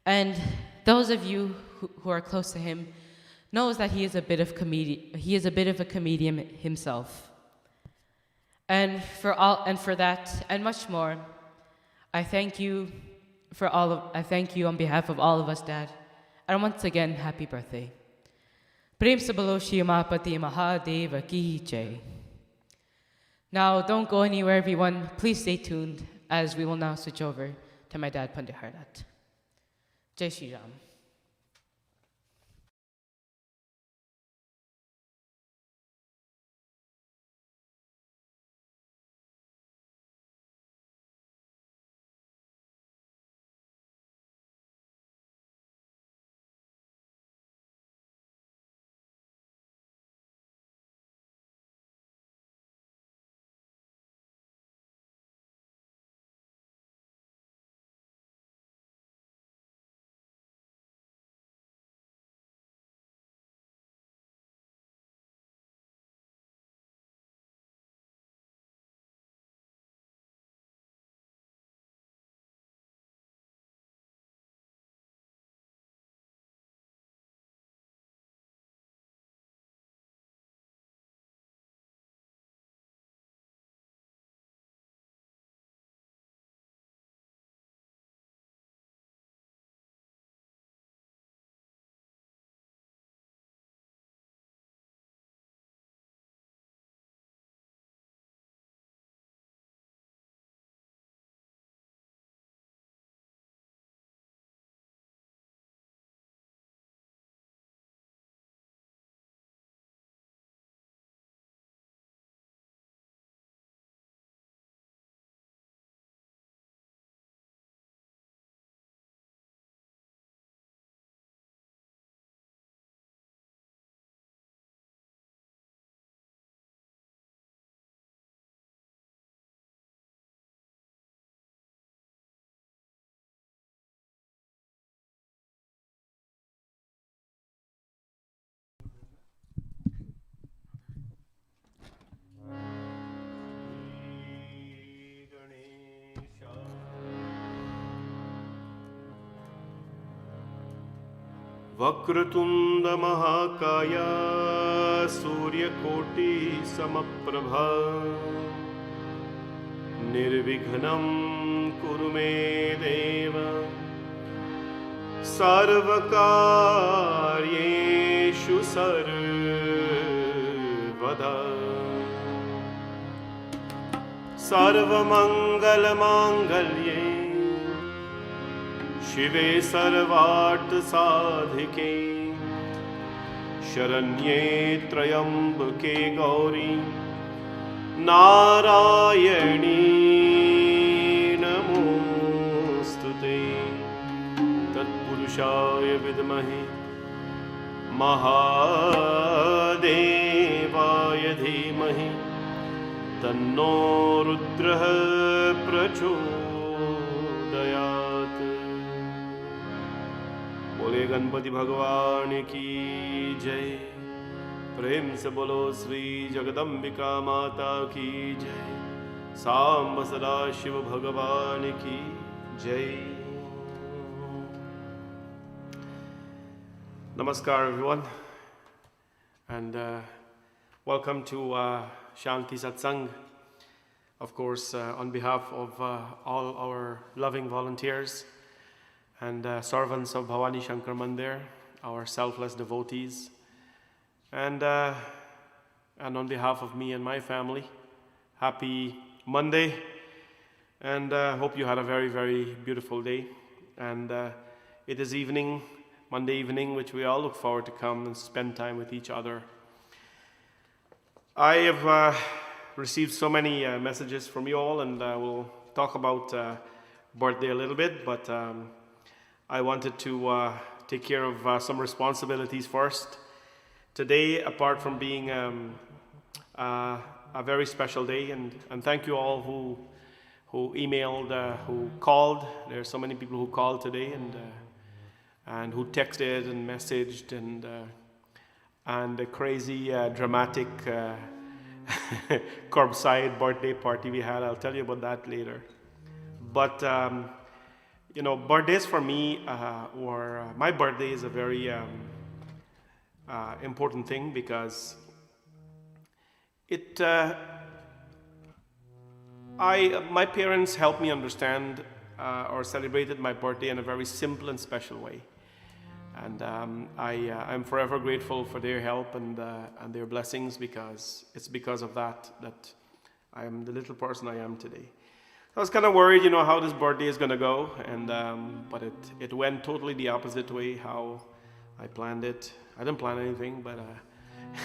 And those of you who are close to him knows that he is a bit of a comedian himself. And for that and much more, I thank you on behalf of all of us, Dad. And once again, happy birthday. Prem se bolo Shri Umapati Mahadeva ki jai. Now, don't go anywhere, everyone. Please stay tuned, as we will now switch over to my dad, Pandit Haradat. Jai Shri Ram. Vakratunda महाकाया सूर्यकोटि समप्रभा निर्विघ्नं कुरु मे देव सर्वकार्येषु सर्वदा सर्वमंगलमांगल्ये शिवे सर्वार्थसाधिके शरण्ये त्र्यंबके गौरी नारायणी नमोस्तुते तत्पुरुषाय विद्महे महादेवाय धीमहि तन्नो रुद्रः प्रचोदयात्। बोले गणपति भगवान की जय। प्रेम से बोलो श्री जगदम्बिका माता की जय। सांब सदा शिव भगवान की जय। Namaskar everyone, and welcome to Shanti Satsangh. Of course, on behalf of all our loving volunteers and servants of Bhavani Shankar Mandir, our selfless devotees, and on behalf of me and my family, happy Monday, and hope you had a very, very beautiful day. And it is evening, Monday evening, which we all look forward to come and spend time with each other. I have received so many messages from you all, and we'll talk about birthday a little bit, but I wanted to take care of some responsibilities first. Today, apart from being a very special day, and thank you all who emailed, who called. There are so many people who called today, and who texted and messaged, and the crazy dramatic curbside birthday party we had. I'll tell you about that later. But you know, birthdays for me, or my birthday is a very important thing, because it my parents helped me understand or celebrated my birthday in a very simple and special way. And I'm forever grateful for their help and their blessings, because it's because of that I am the little person I am today. I was kind of worried, you know, how this birthday is going to go, and but it went totally the opposite way how I planned it. I didn't plan anything, but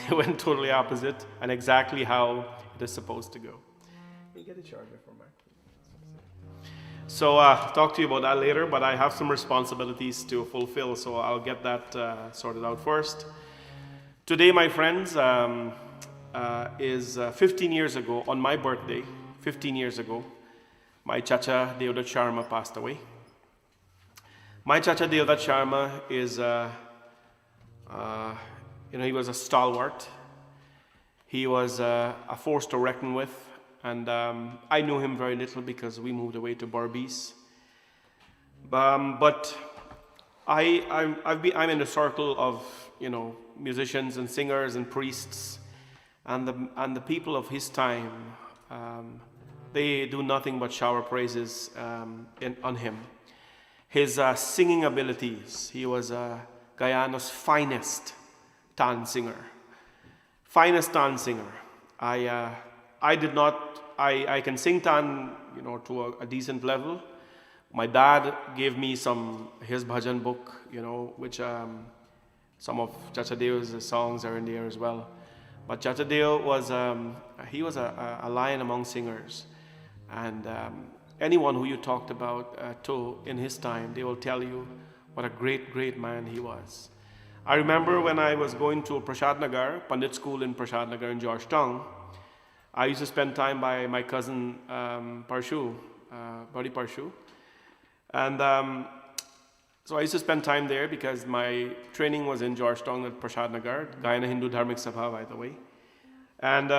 it went totally opposite and exactly how it is supposed to go. Can you get a charger for Mark? So I'll talk to you about that later, but I have some responsibilities to fulfill, so I'll get that sorted out first. Today, my friends, is 15 years ago, on my birthday, 15 years ago, my Chacha Deodat Sharma passed away. My Chacha Deodat Sharma is, he was a stalwart. He was a force to reckon with. And I knew him very little because we moved away to Barbies. But I'm in a circle of, you know, musicians and singers and priests, and the people of his time. They do nothing but shower praises on him. His singing abilities. He was Guyana's finest tan singer. Finest tan singer. I can sing tan, you know, to a decent level. My dad gave me his bhajan book, you know, which some of Chacha Deo's songs are in there as well. But Chacha Deo was, he was a lion among singers. And anyone who you talked about in his time, they will tell you what a great, great man he was. I remember when I was going to Prashad Nagar, Pandit School in Prashad Nagar in Georgetown, I used to spend time by my cousin Parshu, Badi Parshu. And so I used to spend time there because my training was in Georgetown at Prashad Nagar, Guyana Hindu Dharmic Sabha, by the way. And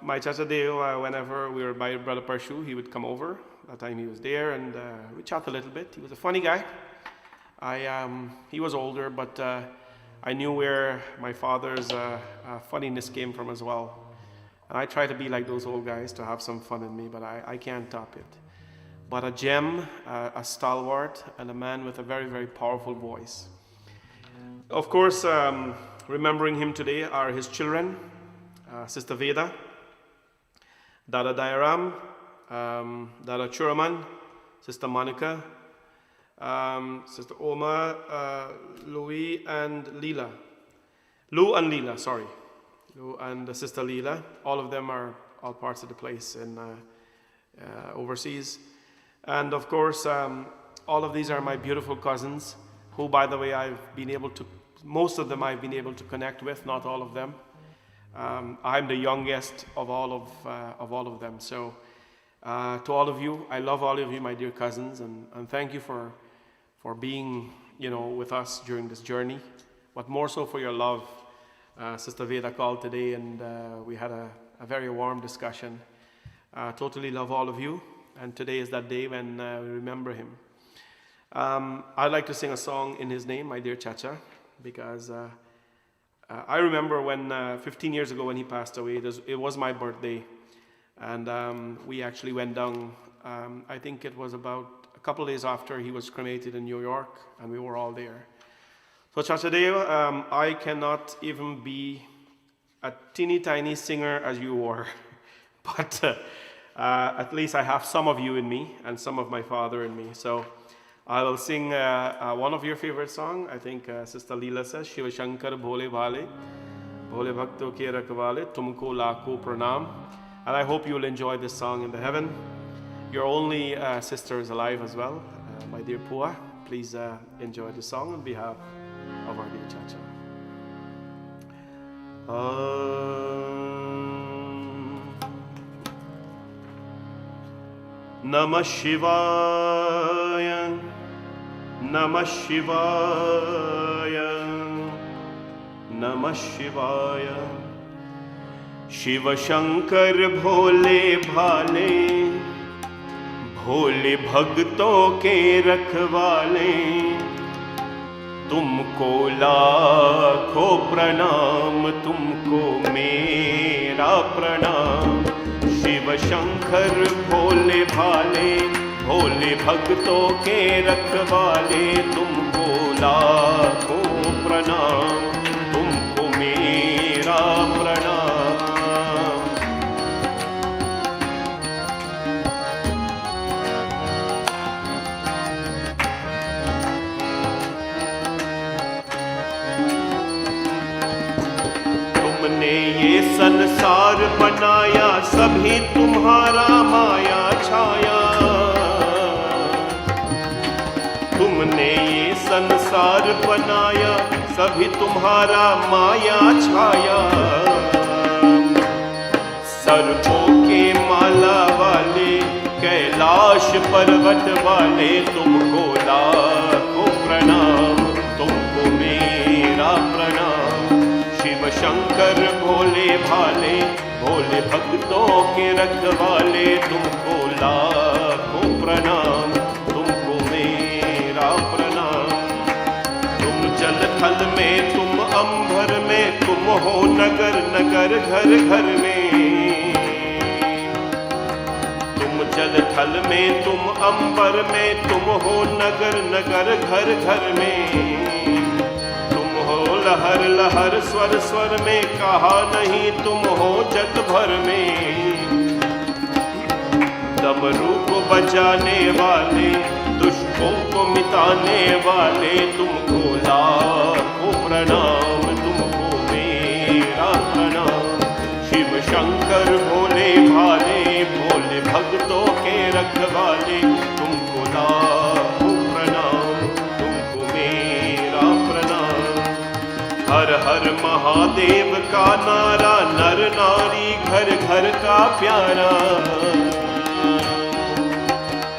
my Chacha Deo, whenever we were by Brother Parshu, he would come over. That time he was there, and we chat a little bit. He was a funny guy. he was older, but I knew where my father's funniness came from as well. And I try to be like those old guys, to have some fun in me, but I can't top it. But a gem, a stalwart, and a man with a very, very powerful voice. Of course, remembering him today are his children, Sister Veda, Dada Dayaram, Dada Churaman, Sister Monica, Sister Oma, Louis and Leela. Lou and Leela, sorry. Lou and Sister Leela. All of them are all parts of the place in overseas. And of course, all of these are my beautiful cousins, who, by the way, most of them I've been able to connect with, not all of them. I'm the youngest of all of them. So to all of you, I love all of you, my dear cousins, and thank you for being, with us during this journey, but more so for your love. Sister Veda called today, and we had a very warm discussion. Totally love all of you, and today is that day when we remember him. I'd like to sing a song in his name, my dear Chacha, because I remember when 15 years ago when he passed away, it was my birthday, and we actually went down, I think it was about a couple of days after he was cremated in New York, and we were all there. So Chacha Deo, I cannot even be a teeny tiny singer as you were, but at least I have some of you in me and some of my father in me. So I will sing one of your favorite songs. I think Sister Leela says, Shiva Shankar Bhole Bhale, Bhole Bhakto Ke Rakhwale, Tumko Lakho Pranam. And I hope you will enjoy this song in the heaven. Your only sister is alive as well, my dear Pua. Please enjoy the song on behalf of our dear Chacha. Namah Shivaya, Namah Shivaya, Namah Shivaya. Shiva Shankar Bhole Bhale, भोले भक्तों के रखवाले, तुमको लाखों प्रणाम, तुमको मेरा प्रणाम। शिव शंकर भोले भाले, भोले भक्तों के रखवाले, तुमको लाखों प्रणाम, तुमको मेरा प्रणाम। ये संसार बनाया, सभी तुम्हारा माया छाया। तुमने ये संसार बनाया, सभी तुम्हारा माया छाया। सर्पों के माला वाले, कैलाश पर्वत वाले, तुमको लाखों प्रणाम, तुमको मेरा प्रणाम। शिव शंकर भोले भाले, भोले भक्तों के रखवाले, तुमको लाखों प्रणाम, तुमको मेरा प्रणाम। तुम जल थल में, तुम अंबर में, तुम हो नगर नगर घर घर में। तुम जल थल में, तुम अंबर में, तुम हो नगर नगर घर घर में। लहर लहर स्वर स्वर में, कहा नहीं तुम हो जग भर में। डमरू को बजाने वाले, दुष्टों को मिटाने वाले, तुमको लाखों प्रणाम, तुमको मेरा प्रणाम। शिव शंकर भोले भाले, भोले भक्तों के रखवाले, तुमको लाखों प्रणाम, तुमको मेरा प्रणाम। हर हर महादेव का नारा, नर नारी घर घर का प्यारा।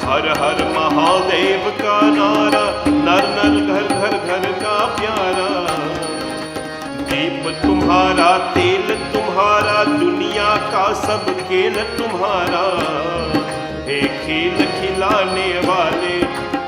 हर हर महादेव का नारा, नर नर घर घर घर का प्यारा। दीप तुम्हारा, तेल तुम्हारा, दुनिया का सब खेल तुम्हारा। हे खेल खिलाने वाले,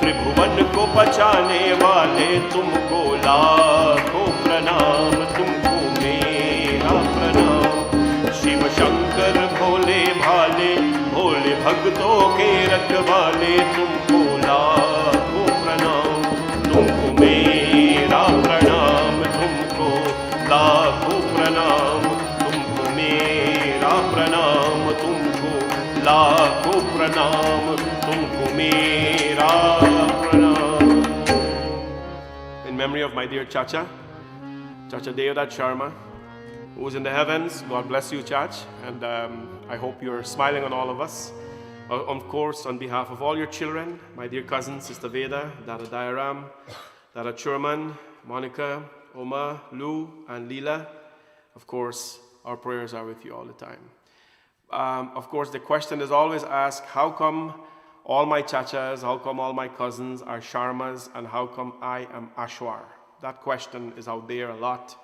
त्रिभुवन मन को बचाने वाले तुमको लाखों प्रणाम, तुमको मेरा प्रणाम। शिव शंकर भोले भाले, भोले भक्तों के रखवाले, तुमको लाखों प्रणाम, तुमको मेरा प्रणाम, तुमको लाखों प्रणाम, तुमको मेरा प्रणाम, तुमको लाखों प्रणाम, तुमको मेरा प्रणाम। In memory of my dear Chacha Deodat Sharma, who's in the heavens, God bless you, Chach, and I hope you're smiling on all of us. Of course, on behalf of all your children, my dear cousins, Sister Veda, Dada Dayaram, Dada Churman, Monica, Oma, Lou, and Leela, of course, our prayers are with you all the time. Of course, the question is always asked, how come all my chachas, how come all my cousins are Sharmas, and how come I am Ashwar? That question is out there a lot.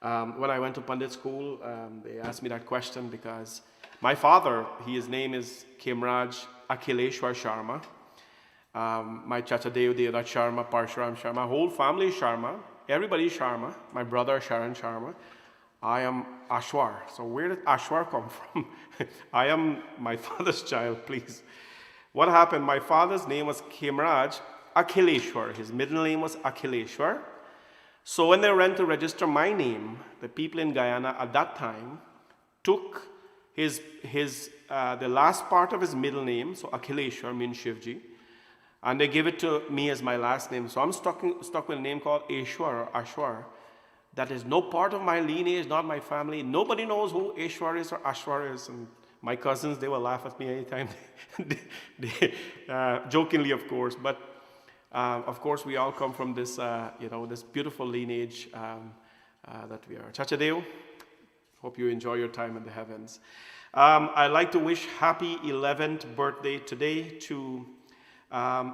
When I went to Pandit school, they asked me that question because my father, his name is Khemraj Akhileshwar Sharma. My Chacha Deodat Sharma, Parshuram Sharma, whole family is Sharma. Everybody is Sharma. My brother Sharan Sharma. I am Ashwar. So where did Ashwar come from? I am my father's child, please. What happened? My father's name was Khemraj Akhileshwar. His middle name was Akhileshwar. So when they went to register my name, the people in Guyana at that time took the last part of his middle name, so Akhileshwar means Shivji, and they gave it to me as my last name. So I'm stuck with a name called Eshwar or Ashwar. That is no part of my lineage, not my family. Nobody knows who Eshwar is or Ashwar is. And my cousins, they will laugh at me anytime, jokingly, of course. But of course, we all come from this, this beautiful lineage that we are. Chacha Deo, hope you enjoy your time in the heavens. I'd like to wish happy 11th birthday today to,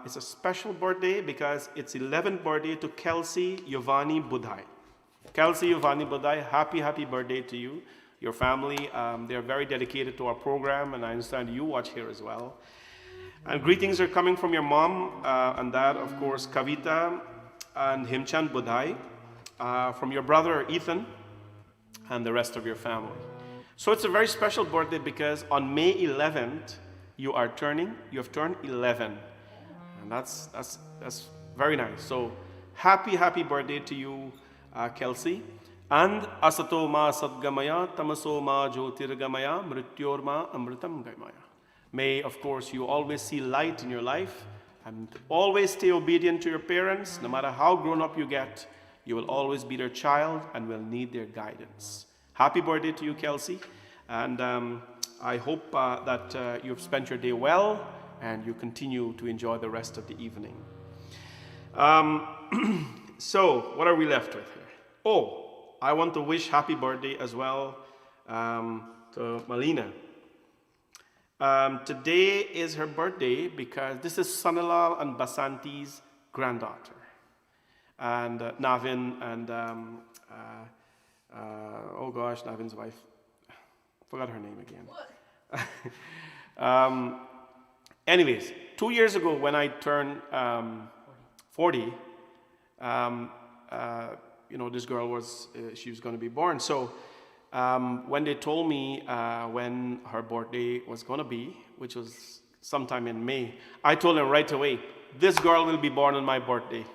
it's a special birthday because it's 11th birthday to Kelsey Yovani Budhai. Kelsey Yovani Budhai, happy birthday to you, your family. They're very dedicated to our program, and I understand you watch here as well. And greetings are coming from your mom and dad, of course, Kavita and Himchand Budhai, from your brother Ethan, and the rest of your family. So it's a very special birthday because on May 11th, you have turned 11. And that's very nice. So happy birthday to you, Kelsey. And Asato ma sadgamaya, tamaso ma jyotirgamaya, mrityor ma amritam gamaya. May, of course, you always see light in your life and always stay obedient to your parents. No matter how grown up you get, you will always be their child and will need their guidance. Happy birthday to you, Kelsey. And I hope that you've spent your day well and you continue to enjoy the rest of the evening. So, what are we left with here? Oh, I want to wish happy birthday as well to Malina. Today is her birthday because this is Sanalal and Basanti's granddaughter. And Navin and, Navin's wife. Forgot her name again. Anyways, 2 years ago when I turned 40, this girl was, she was going to be born. So when they told me when her birthday was going to be, which was sometime in May, I told them right away, this girl will be born on my birthday.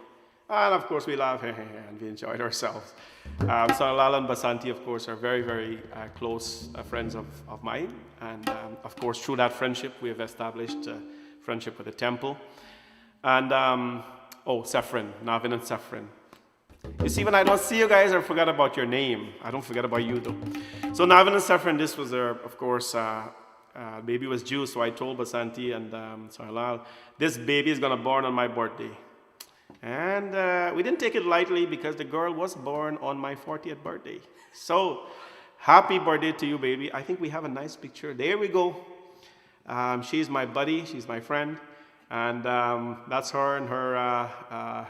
And of course we laughed and we enjoyed ourselves. Sanalal and Basanti, of course, are very, very close friends of mine. And of course, through that friendship, we have established friendship with the temple. And, Saffron, Navin and Saffron. You see, when I don't see you guys, I forget about your name. I don't forget about you, though. So Navin and Saffron, this was, of course, baby was due, so I told Basanti and Sanalal, this baby is going to born on my birthday. And we didn't take it lightly because the girl was born on my 40th birthday. So, happy birthday to you, baby. I think we have a nice picture. There we go. She's my buddy. She's my friend. And that's her and her,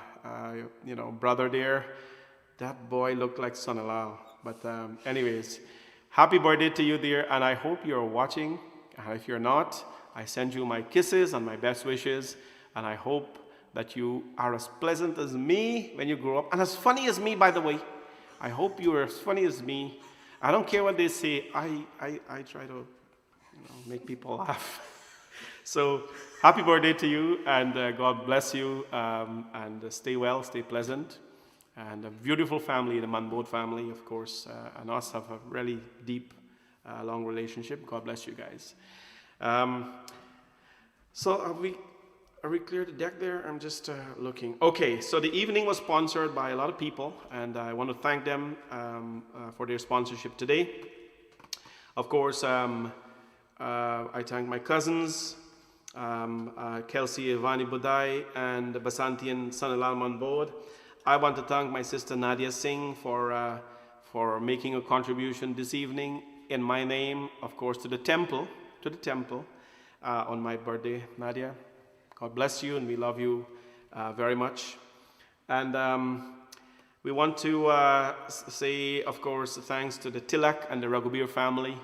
brother there. That boy looked like Sanalal. But anyways, happy birthday to you, dear. And I hope you're watching. If you're not, I send you my kisses and my best wishes. And I hope that you are as pleasant as me when you grow up, and as funny as me, by the way. I hope you are as funny as me. I don't care what they say. I try to make people laugh. So happy birthday to you, and God bless you, and stay well, stay pleasant. And a beautiful family, the Manbod family, of course, and us have a really deep, long relationship. God bless you guys. So are we clear the deck there? I'm just looking. Okay, so the evening was sponsored by a lot of people, and I want to thank them for their sponsorship today. Of course, I thank my cousins, Kelsey Ivani Budai and Basanti and Sanalal Manbod. I want to thank my sister Nadia Singh for making a contribution this evening in my name, of course, to the temple on my birthday. Nadia, God bless you, and we love you very much. And we want to say, of course, thanks to the Tilak and the Raghubir family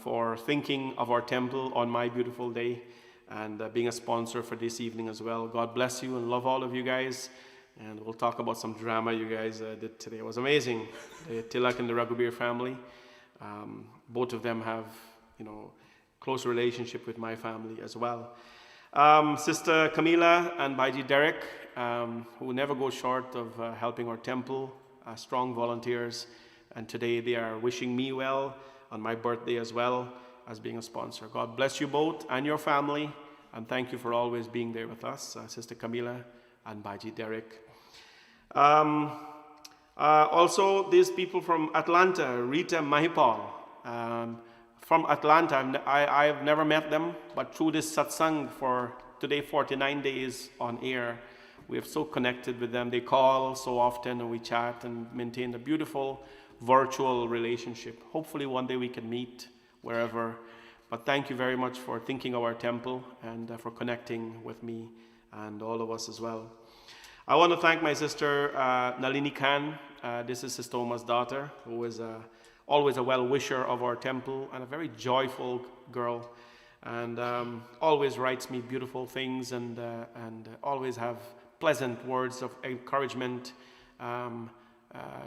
for thinking of our temple on my beautiful day, and being a sponsor for this evening as well. God bless you, and love all of you guys. And we'll talk about some drama you guys did today. It was amazing. The Tilak and the Raghubir family, both of them have, close relationship with my family as well. Sister Camila and Baiji Derek, who never go short of helping our temple, strong volunteers, and today they are wishing me well on my birthday as well as being a sponsor. God bless you both and your family, and thank you for always being there with us, Sister Camila and Baiji Derek. Also, these people from Atlanta, Rita Mahipal, from Atlanta. I've never met them, but through this satsang for today, 49 days on air, we have so connected with them. They call so often, and we chat and maintain a beautiful virtual relationship. Hopefully one day we can meet wherever. But thank you very much for thinking of our temple, and for connecting with me and all of us as well. I want to thank my sister Nalini Khan. This is Sister Oma's daughter, who is always a well-wisher of our temple and a very joyful girl, and always writes me beautiful things, and always have pleasant words of encouragement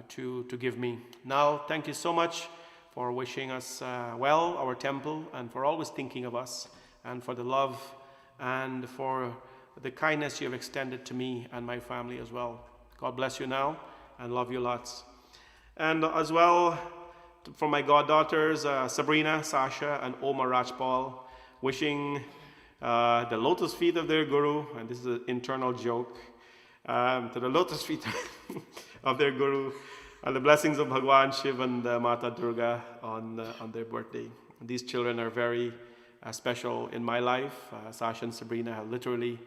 to give me. Now, thank you so much for wishing us well, our temple, and for always thinking of us, and for the love and for the kindness you have extended to me and my family as well. God bless you now, and love you lots. And as well, from my goddaughters, Sabrina, Sasha, and Oma Rajpal, wishing the lotus feet of their guru, and this is an internal joke, to the lotus feet of their guru, and the blessings of Bhagwan Shiv and Mata Durga on their birthday. These children are very special in my life. Sasha and Sabrina have literally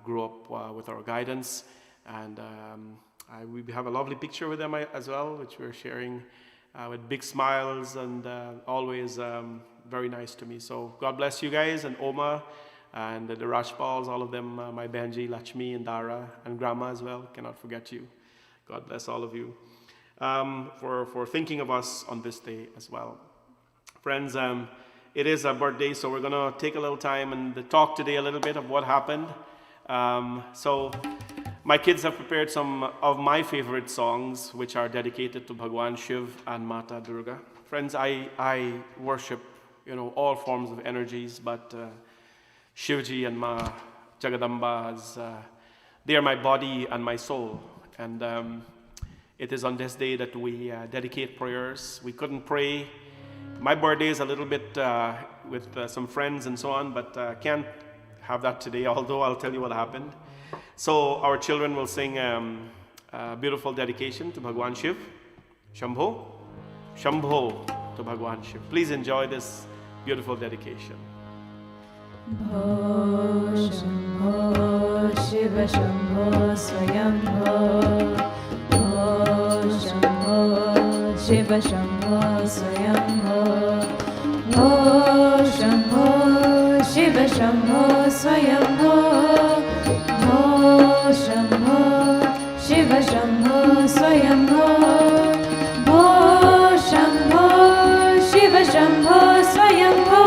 grew up with our guidance, and we have a lovely picture with them as well, which we're sharing with big smiles, and always very nice to me. So God bless you guys, and Oma, and the Rajpals, all of them, my Benji, Lakshmi, and Dara, and Grandma as well. Cannot forget you. God bless all of you for thinking of us on this day as well. Friends, it is a birthday, so we're going to take a little time and talk today a little bit of what happened. So my kids have prepared some of my favorite songs, which are dedicated to Bhagwan Shiv and Mata Durga. Friends, I worship, all forms of energies, but Shivji and Ma Jagadamba, they are my body and my soul. And it is on this day that we dedicate prayers. We couldn't pray. My birthday is a little bit with some friends and so on, but can't have that today, although I'll tell you what happened. So our children will sing a beautiful dedication to Bhagwan Shiv. Shambho, Shambho to Bhagwan Shiv. Please enjoy this beautiful dedication. Bho Shambho Shiva Shambho Swayambho. Bho Shambho Shiva Shambho Swayambho. Bho Shambho Shiva Shambho Swayambho. Bho Shambho Shiva Shambho Swayambho. Bho Shambho Shiva Shambho Swayambho.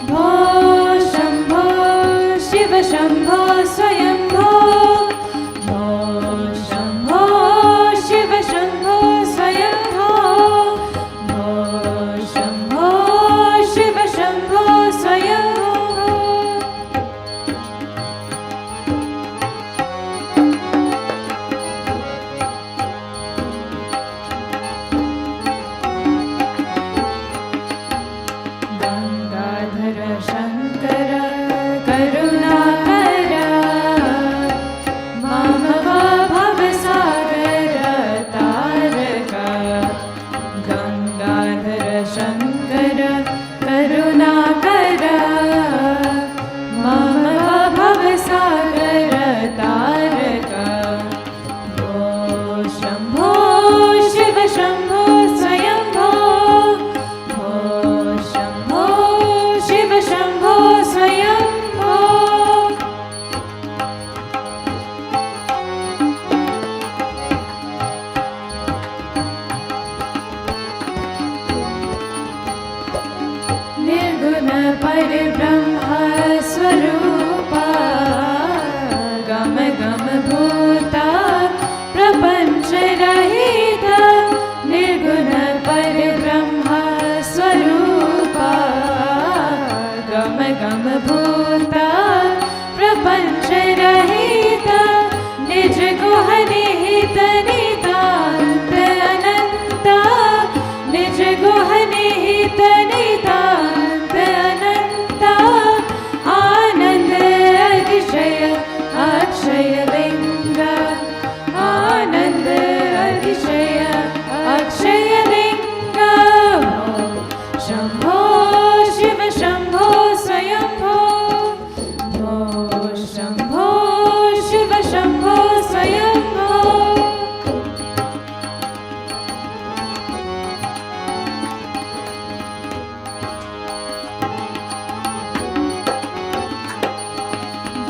Bho Shambho Shiva Shambho Swayambho. स्वरूपा गम गम भूता प्रपंच रहित निर्गुण परब्रह्म स्वरूपा गम गम भूता प्रपंच रहित निज गुह निहित नितांत अनंता निज गुह निहित नितांत अनंता आनंद अतिशय अक्षय लिंग आनंद अतिशय अक्षय लिंग शंभो शिव शंभो स्वयंभो शंभो शिव शंभो स्वयंभो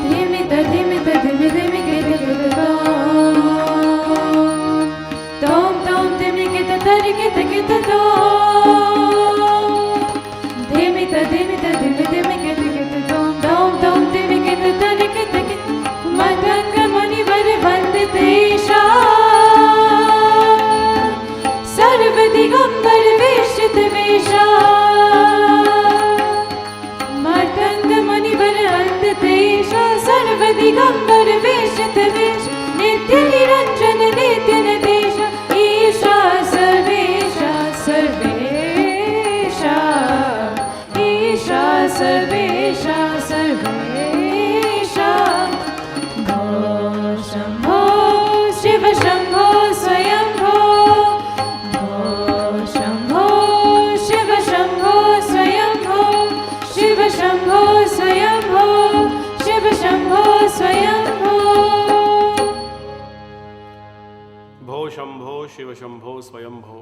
धिमित धिमित धिमि धिमि गित गित तोम तोम धिमि गित धरि गित गित धिमित धिमित धिमि धिमि गित गित तोम तोम तोम धिमि गित धरि गित गित मदंग मुनिवर वंदितेशा सर्व दिगंबर वेशित वेशा मदंग मुनिवर वंदितेशा सर्व दिगंबर वेशित वेश नित्य निरंजन नित्य नदेश ईशा सर्वेशा सर्वेशा ईशा सर्वेशा सर्वेशा भो शंभो शिव शंभो स्वयंभो भो Shambho Shiv Shambho Swayambho Shiv Shambho Swayambho Shiv Shambho Swayambho Bho Shambho Shiva Shambho Swayambho.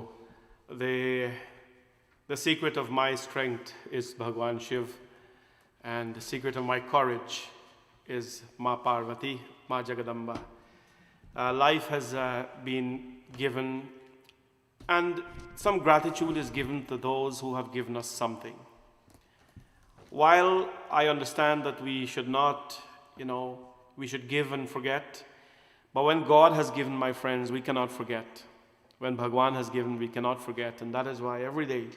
The secret of my strength is Bhagwan Shiv, and the secret of my courage is Ma Parvati, Ma Jagadamba. Life has been given, and some gratitude is given to those who have given us something. While I understand that we should not, we should give and forget, but when God has given, my friends, we cannot forget. When Bhagwan has given, we cannot forget. And that is why every day,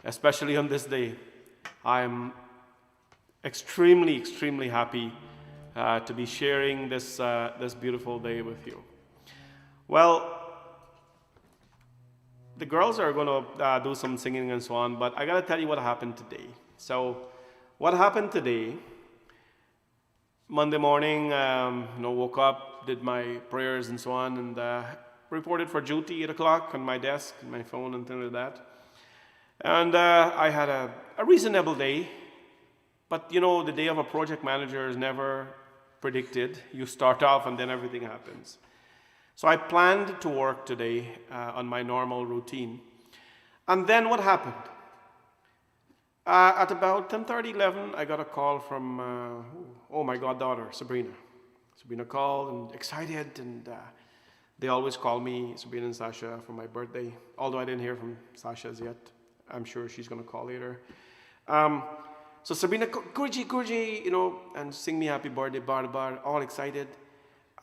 especially on this day, I am extremely, extremely happy to be sharing this beautiful day with you. Well, the girls are going to do some singing and so on, but I got to tell you what happened today. So, what happened today? Monday morning, woke up, did my prayers and so on, and reported for duty 8 o'clock on my desk, my phone and things like that. And I had a reasonable day, but the day of a project manager is never predicted. You start off and then everything happens. So I planned to work today on my normal routine. And then what happened? At about 10:30, 11, I got a call from, my goddaughter, Sabrina. Sabrina called and excited, and they always call me, Sabrina and Sasha, for my birthday, although I didn't hear from Sasha as yet. I'm sure she's going to call later. So Sabrina, Gurji, and sing me happy birthday, bar, all excited.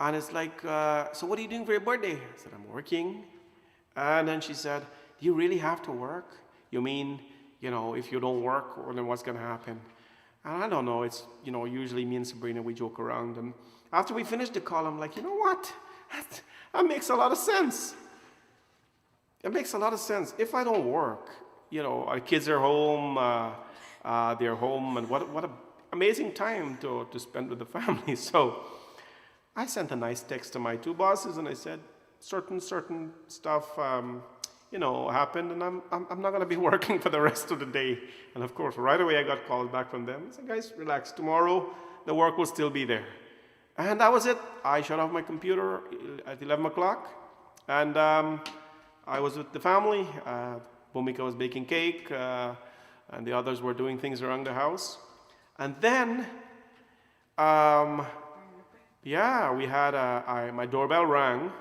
And it's like, so what are you doing for your birthday? I said, I'm working. And then she said, do you really have to work? You mean, if you don't work, well, then what's going to happen? And I don't know. It's, usually me and Sabrina, we joke around. And after we finished the call, I'm like, you know what? That makes a lot of sense. It makes a lot of sense. If I don't work, our kids are home, they're home, and what an amazing time to spend with the family. So I sent a nice text to my two bosses, and I said, certain stuff, happened, and I'm not going to be working for the rest of the day. And of course, right away I got calls back from them. I said, guys, relax. Tomorrow, the work will still be there. And that was it. I shut off my computer at 11 o'clock, and I was with the family. Bhumika was baking cake, and the others were doing things around the house. And then, we had my doorbell rang.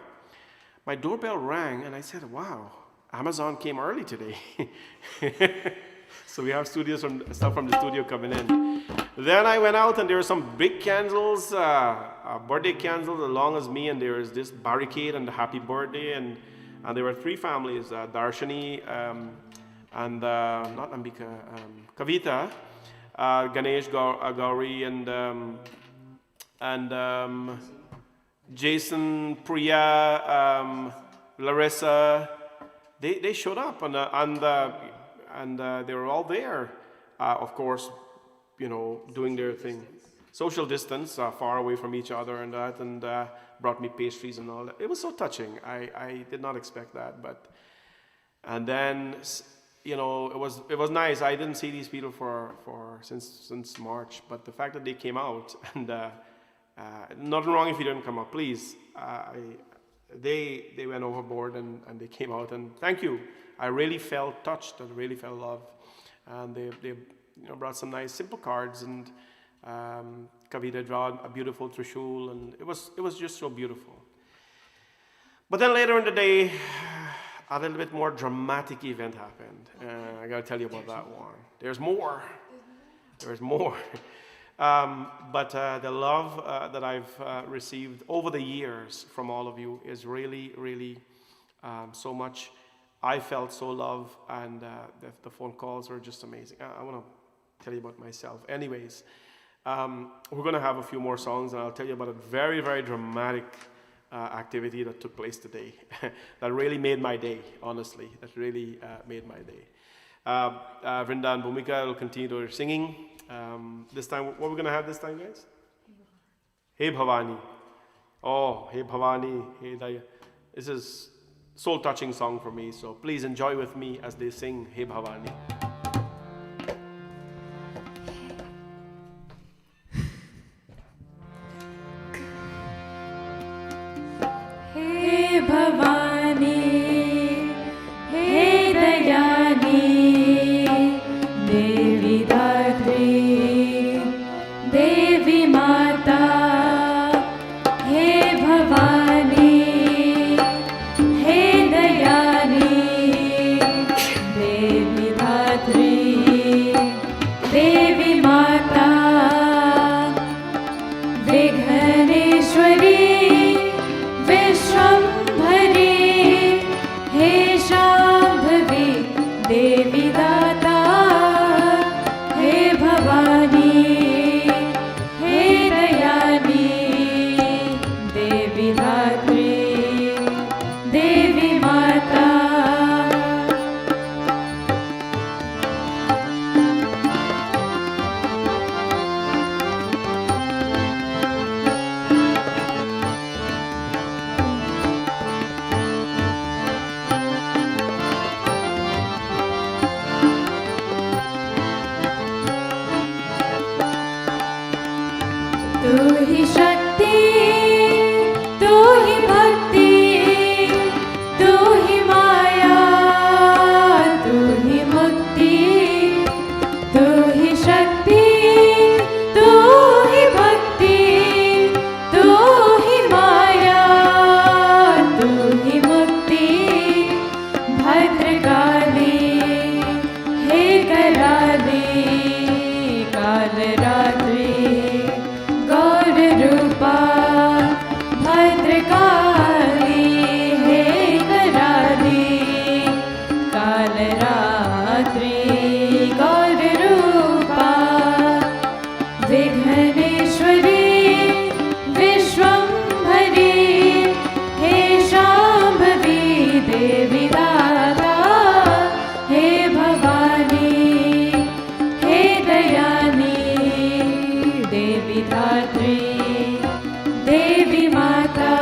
My doorbell rang, and I said, wow, Amazon came early today. So we have stuff from the studio coming in. Then I went out and there were some big candles, birthday candles along as me, and there was this barricade and the happy birthday, and there were three families, Darshani, and not Ambika, Kavita, Ganesh, Gauri, and Jason, Priya, Larissa. They showed up, and they were all there, of course, doing their thing. Social distance, far away from each other and that, and brought me pastries and all that. It was so touching. I did not expect that, and then it was nice. I didn't see these people since March, but the fact that they came out, and nothing wrong if you didn't come out, please. They went overboard and they came out, and thank you. I really felt touched and really felt loved, and they brought some nice simple cards, and Kavita drawn a beautiful trishul, and it was just so beautiful. But then later in the day, a little bit more dramatic event happened. I got to tell you about that one. There's more. But the love that I've received over the years from all of you is really, really so much. I felt so loved, and the phone calls were just amazing. I want to tell you about myself. Anyways, we're going to have a few more songs, and I'll tell you about a very, very dramatic activity that took place today that really made my day, honestly. That really made my day. Vrinda and Bhumika will continue their singing. This time, what we're going to have this time, guys? Hey Bhavani. Oh, Hey Bhavani. Hey Daya. This is soul-touching song for me, so please enjoy with me as they sing Hey Bhavani. हे भवानी हे दयानी देवी दात्री देवी माता हे भवानी हे दयानी देवी दात्री देवी माता विघ्नेश्वरी विश्वम्भरी हे शाम्भवी देवी दाता हे भवानी हे दयानी देवी धात्री देवी माता तू ही शक्ति तू ही भक्ति तू ही माया तू ही मुक्ति तू ही शक्ति तू ही भक्ति तू ही माया तू ही मुक्ति भद्रकाली हे कराली कालरात्रि गौर रूपा भद्रकाली हे कराली कालरात्रि गौर रूपा विघ्नेश्वरी विश्वम्भरी हे शाम्भवी देवी दाता हे भवानी हे दयानी देवी धात्री देवी माता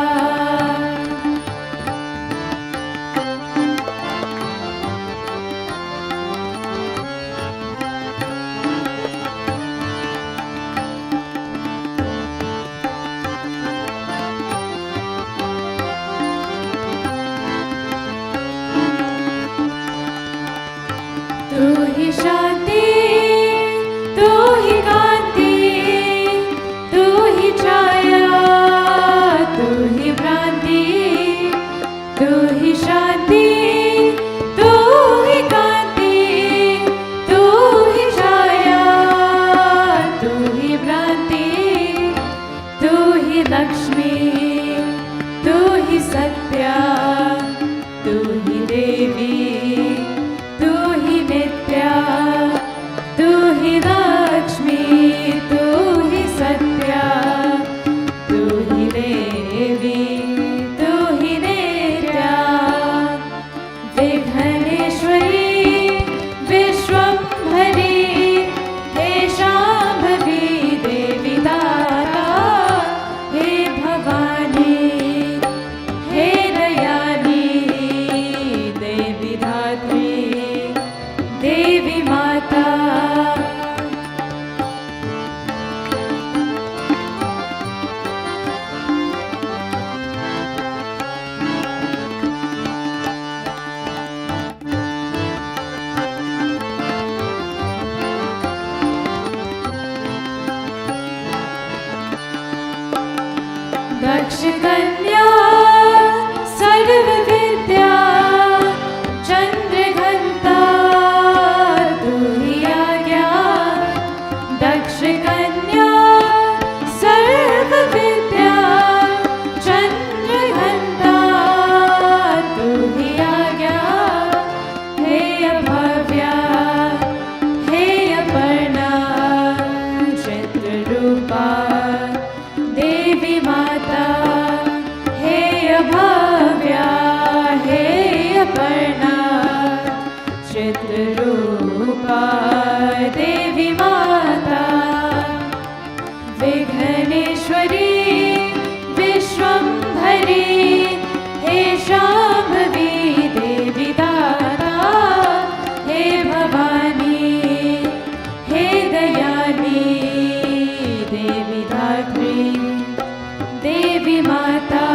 तू ही शांति तू ही कांति तू ही छाया तू ही भ्रांति तू ही शांति तू ही कांति तू वर्णा चित्ररूपा देवी माता विघ्नेश्वरी विश्वम्भरी हे शाम्भवी देवी दाता हे भवानी हे दयानी देवी धात्री देवी माता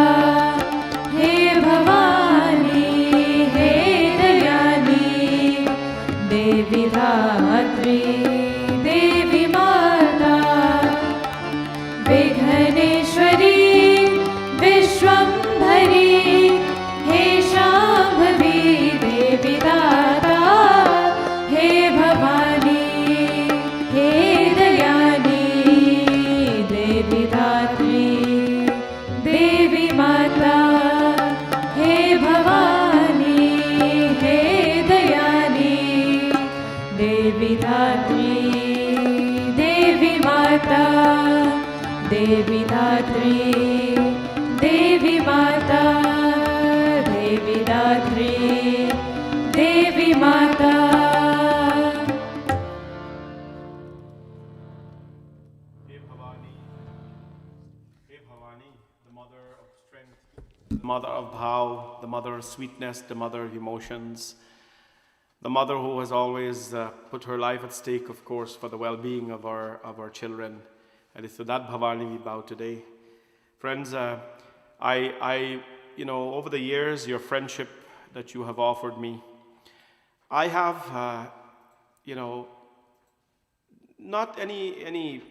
हे भवानी हे दयानी देवी धात्री देवी माता विघ्नेश्वरी विश्वम्भरी हे शाम्भवी देवी दाता हे भवानी हे दयानी देवी धात्री देवी माता हे भवानी हे दयानी देवी धात्री देवी माता देवी धात्री देवी माता देवी धात्री देवी माता Hey Bhavani, the mother of strength, the mother of bhav, the mother of sweetness, the mother of emotions, the mother who has always put her life at stake, of course, for the well-being of our children. And it's to that Bhavani we bow today. Friends, over the years, your friendship that you have offered me, I have, not any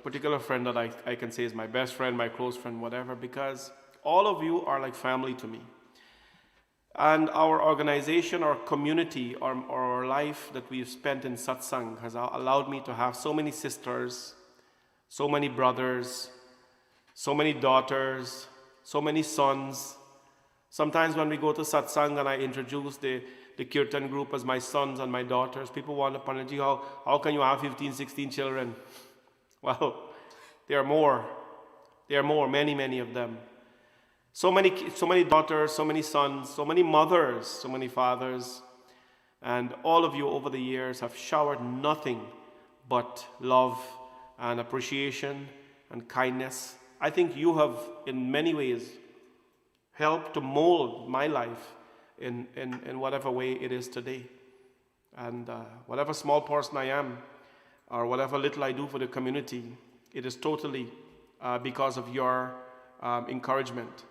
particular friend that I can say is my best friend, my close friend, whatever, because all of you are like family to me. And our organization, our community, our life that we've spent in satsang has allowed me to have so many sisters, so many brothers, so many daughters, so many sons. Sometimes when we go to satsang and I introduce the kirtan group as my sons and my daughters, people wonder, Panditji, how can you have 15, 16 children? Well, there are more. There are more, many of them. So many daughters, so many sons, so many mothers, so many fathers. And all of you over the years have showered nothing but love and appreciation and kindness. I think you have, in many ways, helped to mold my life in whatever way it is today. And whatever small person I am, or whatever little I do for the community, it is totally because of your encouragement.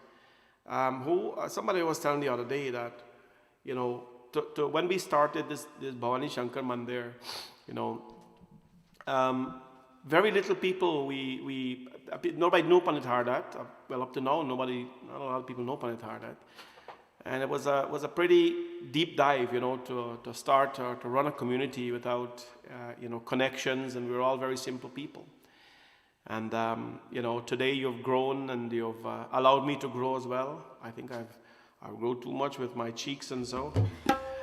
Somebody was telling the other day that, when we started this Bhavani Shankar Mandir, very little people, nobody knew Pandit Hardat. Well, up to now, not a lot of people know Pandit Hardat. And it was a pretty deep dive, to start or to run a community without, connections, and we were all very simple people. And, today you've grown and you've allowed me to grow as well. I think I've grown too much with my cheeks and so.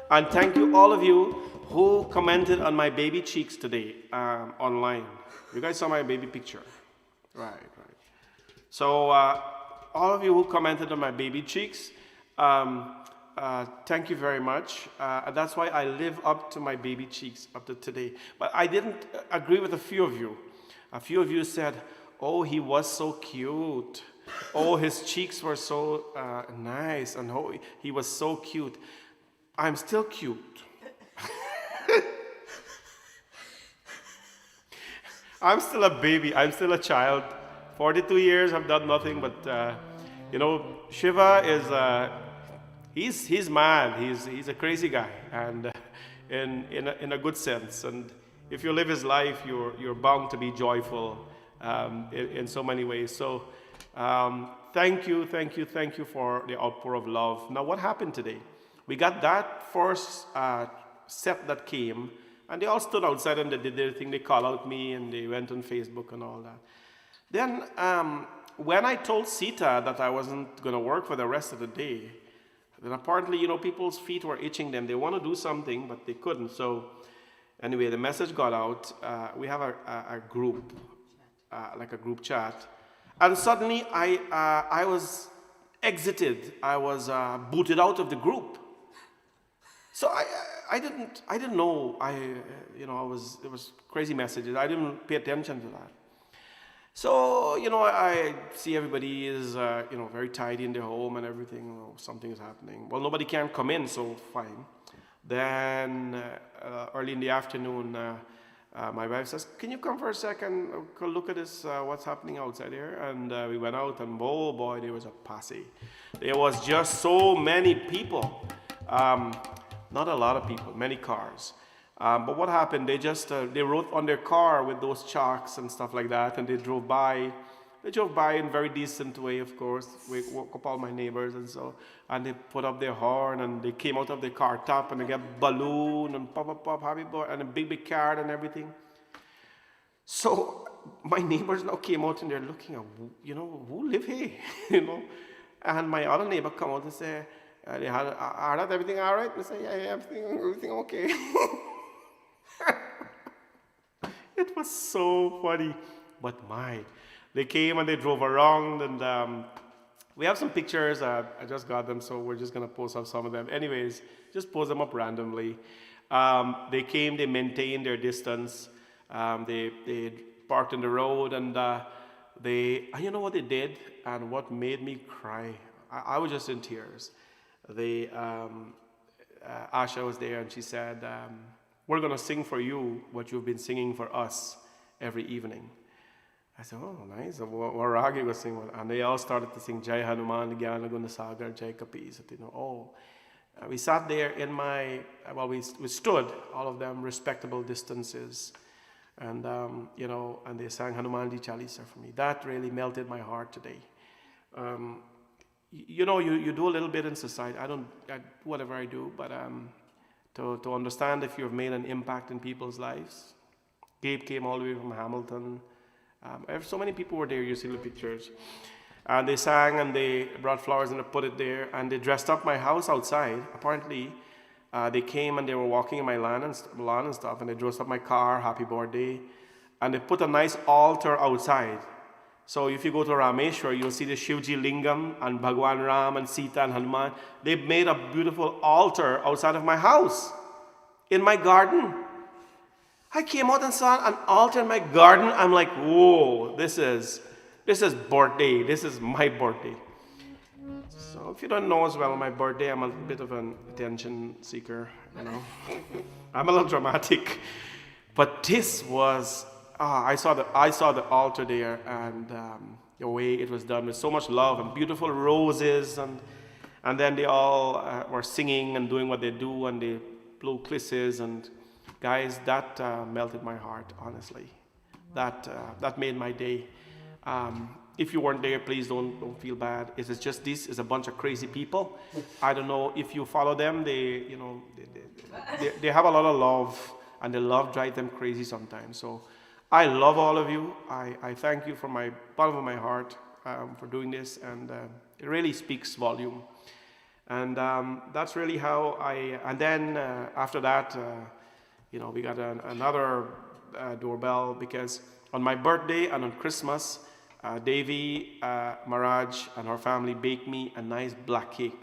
And thank you, all of you who commented on my baby cheeks today online. You guys saw my baby picture? Right. So all of you who commented on my baby cheeks, thank you very much. That's why I live up to my baby cheeks up to today. But I didn't agree with a few of you. A few of you said, oh, he was so cute. Oh, his cheeks were so nice. And oh, he was so cute. I'm still cute. I'm still a baby. I'm still a child. 42 years, I've done nothing but, Shiva is, he's mad. He's a crazy guy, and in a good sense. And if you live his life, you're bound to be joyful in so many ways. So thank you for the outpour of love. Now, what happened today? We got that first set that came, and they all stood outside and they did their thing. They called out me and they went on Facebook and all that. Then when I told Sita that I wasn't going to work for the rest of the day, then apparently, people's feet were itching them. They want to do something, but they couldn't. So anyway, the message got out. We have a group, like a group chat. And suddenly I was exited. I was booted out of the group. So I didn't know. It was crazy messages. I didn't pay attention to that. So, I see everybody is, very tidy in their home and everything. Something is happening. Well, nobody can come in, so fine. Then, early in the afternoon, my wife says, "Can you come for a second? Go look at this, what's happening outside here?" And we went out, and oh boy, there was a posse. There was just so many people. Not a lot of people, many cars. But what happened, they wrote on their car with those chalks and stuff like that, and they drove by. They drove by in a very decent way, of course. We woke up all my neighbors and they put up their horn, and they came out of their car top, and they got balloon and pop, happy boy, and a big card and everything. So my neighbors now came out, and they're looking at, who live here, And my other neighbor come out and say, are that everything all right? And I say, yeah, everything okay. It was so funny. But they came and they drove around, and we have some pictures. I just got them, so we're just going to post up some of them. Anyways, just post them up randomly. They came, they maintained their distance. They parked in the road, and you know what they did? And what made me cry? I was just in tears. Asha was there, and she said, "We're going to sing for you what you've been singing for us every evening." I said, "Oh, nice." What Ragi was singing, and they all started to sing Jai Hanuman, Gyana Guna Sagar, Jai Kapis. We sat there we stood, all of them, respectable distances, and and they sang Hanuman Ji Chalisa for me. That really melted my heart today. You do a little bit in society. Whatever I do, but to understand if you've made an impact in people's lives. Gabe came all the way from Hamilton. So many people were there. You see the pictures. And they sang, and they brought flowers, and they put it there, and they dressed up my house outside. Apparently, they came and they were walking in my lawn and stuff, and they dressed up my car, happy birthday, and they put a nice altar outside. So if you go to Rameshwar, you'll see the Shivji Lingam and Bhagwan Ram and Sita and Hanuman. They've made a beautiful altar outside of my house, in my garden. I came out and saw an altar in my garden. I'm like, whoa, this is birthday. This is my birthday. So if you don't know as well, my birthday, I'm a bit of an attention seeker, I'm a little dramatic. But this was... I saw the altar there, and the way it was done with so much love and beautiful roses, and then they all were singing and doing what they do, and they blew kisses, and guys, that melted my heart, honestly. That made my day. If you weren't there, please don't feel bad. This is a bunch of crazy people. I don't know if you follow them. They have a lot of love, and the love drives them crazy sometimes. So I love all of you. I thank you from my bottom of my heart for doing this, and it really speaks volume. And that's really how and then after that, we got another doorbell, because on my birthday and on Christmas, Devi Maharaj and her family baked me a nice black cake,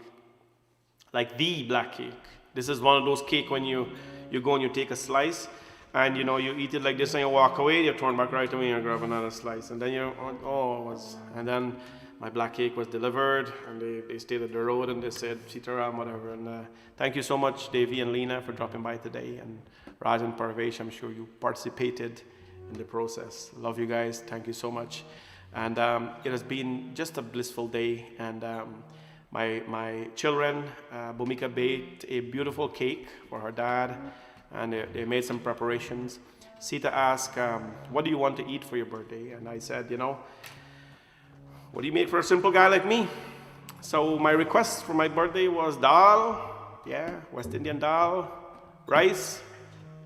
like the black cake. This is one of those cake when you go and you take a slice, and you eat it like this, and you walk away, you turn back right away and you grab another slice, and then and then my black cake was delivered, and they stayed at the road, and they said Sitaram, whatever. And thank you so much, Devi and Lena, for dropping by today, and Raj and Parvesh, I'm sure you participated in the process. Love you guys. Thank you so much. And it has been just a blissful day, and my children, Bhumika baked a beautiful cake for her dad, and they made some preparations. Sita asked, what do you want to eat for your birthday? And I said, what do you make for a simple guy like me? So my request for my birthday was dal, West Indian dal, rice,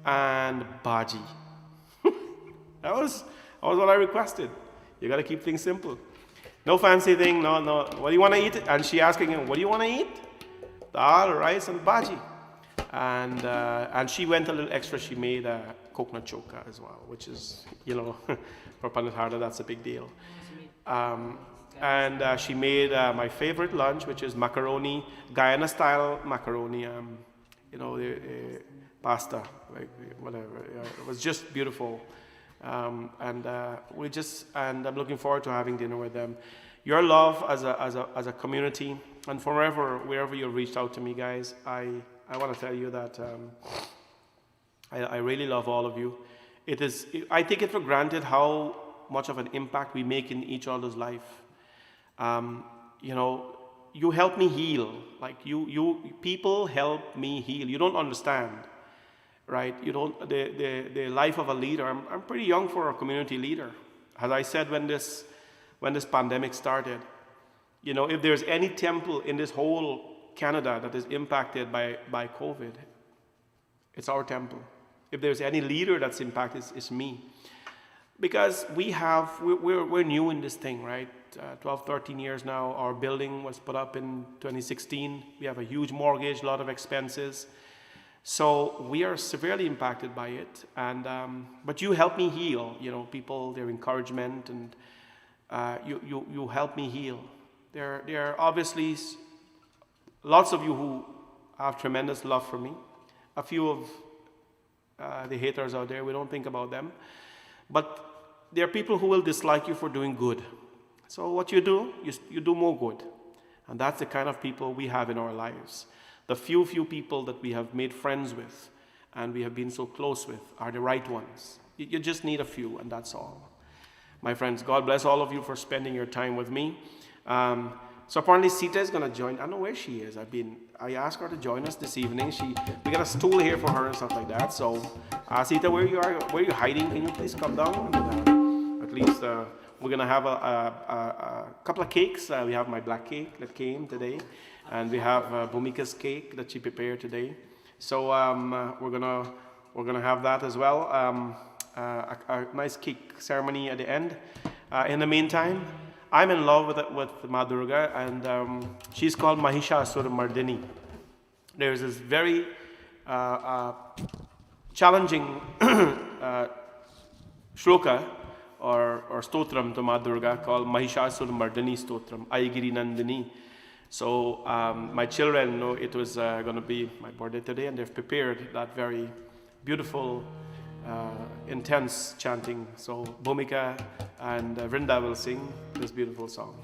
and bhaji. That was what I requested. You got to keep things simple. No fancy thing, no. What do you want to eat? And she asking him, what do you want to eat? Dal, rice, and bhaji. And she went a little extra. She made a coconut choka as well, which is, for Pandit Harda, that's a big deal. And she made my favorite lunch, which is macaroni, Guyana-style macaroni. pasta, like whatever. It was just beautiful. And I'm looking forward to having dinner with them. Your love as a community, and wherever you reached out to me, guys, I want to tell you that I really love all of you. I take it for granted how much of an impact we make in each other's life. You help me heal. Like people help me heal. You don't understand, right? You don't. The life of a leader. I'm pretty young for a community leader. As I said when this pandemic started, if there's any temple in this whole Canada that is impacted by COVID, it's our temple. If there's any leader that's impacted, it's me. Because we're new in this thing, right? 12, 13 years now. Our building was put up in 2016. We have a huge mortgage, a lot of expenses. So we are severely impacted by it. But you help me heal, people, their encouragement, and you help me heal. There are obviously lots of you who have tremendous love for me. A few of the haters out there, we don't think about them. But there are people who will dislike you for doing good. So what you do, you do more good. And that's the kind of people we have in our lives. The few people that we have made friends with and we have been so close with are the right ones. You just need a few, and that's all. My friends, God bless all of you for spending your time with me. So apparently Sita is going to join. I don't know where she is. I asked her to join us this evening. We got a stool here for her and stuff like that. So Sita, where are you hiding? Can you please come down? And, at least we're going to have a couple of cakes. We have my black cake that came today, and we have Bhumika's cake that she prepared today. So we're gonna have that as well. A nice cake ceremony at the end. In the meantime, I'm in love with Ma Durga, and she's called Mahishasura-mardini. There's this very challenging shloka or stotram to Ma Durga called Mahishasura-mardini stotram, Aigiri Nandini. So my children know it was going to be my birthday today, and they've prepared that very beautiful, intense chanting. So Bhumika and Vrinda will sing this beautiful song,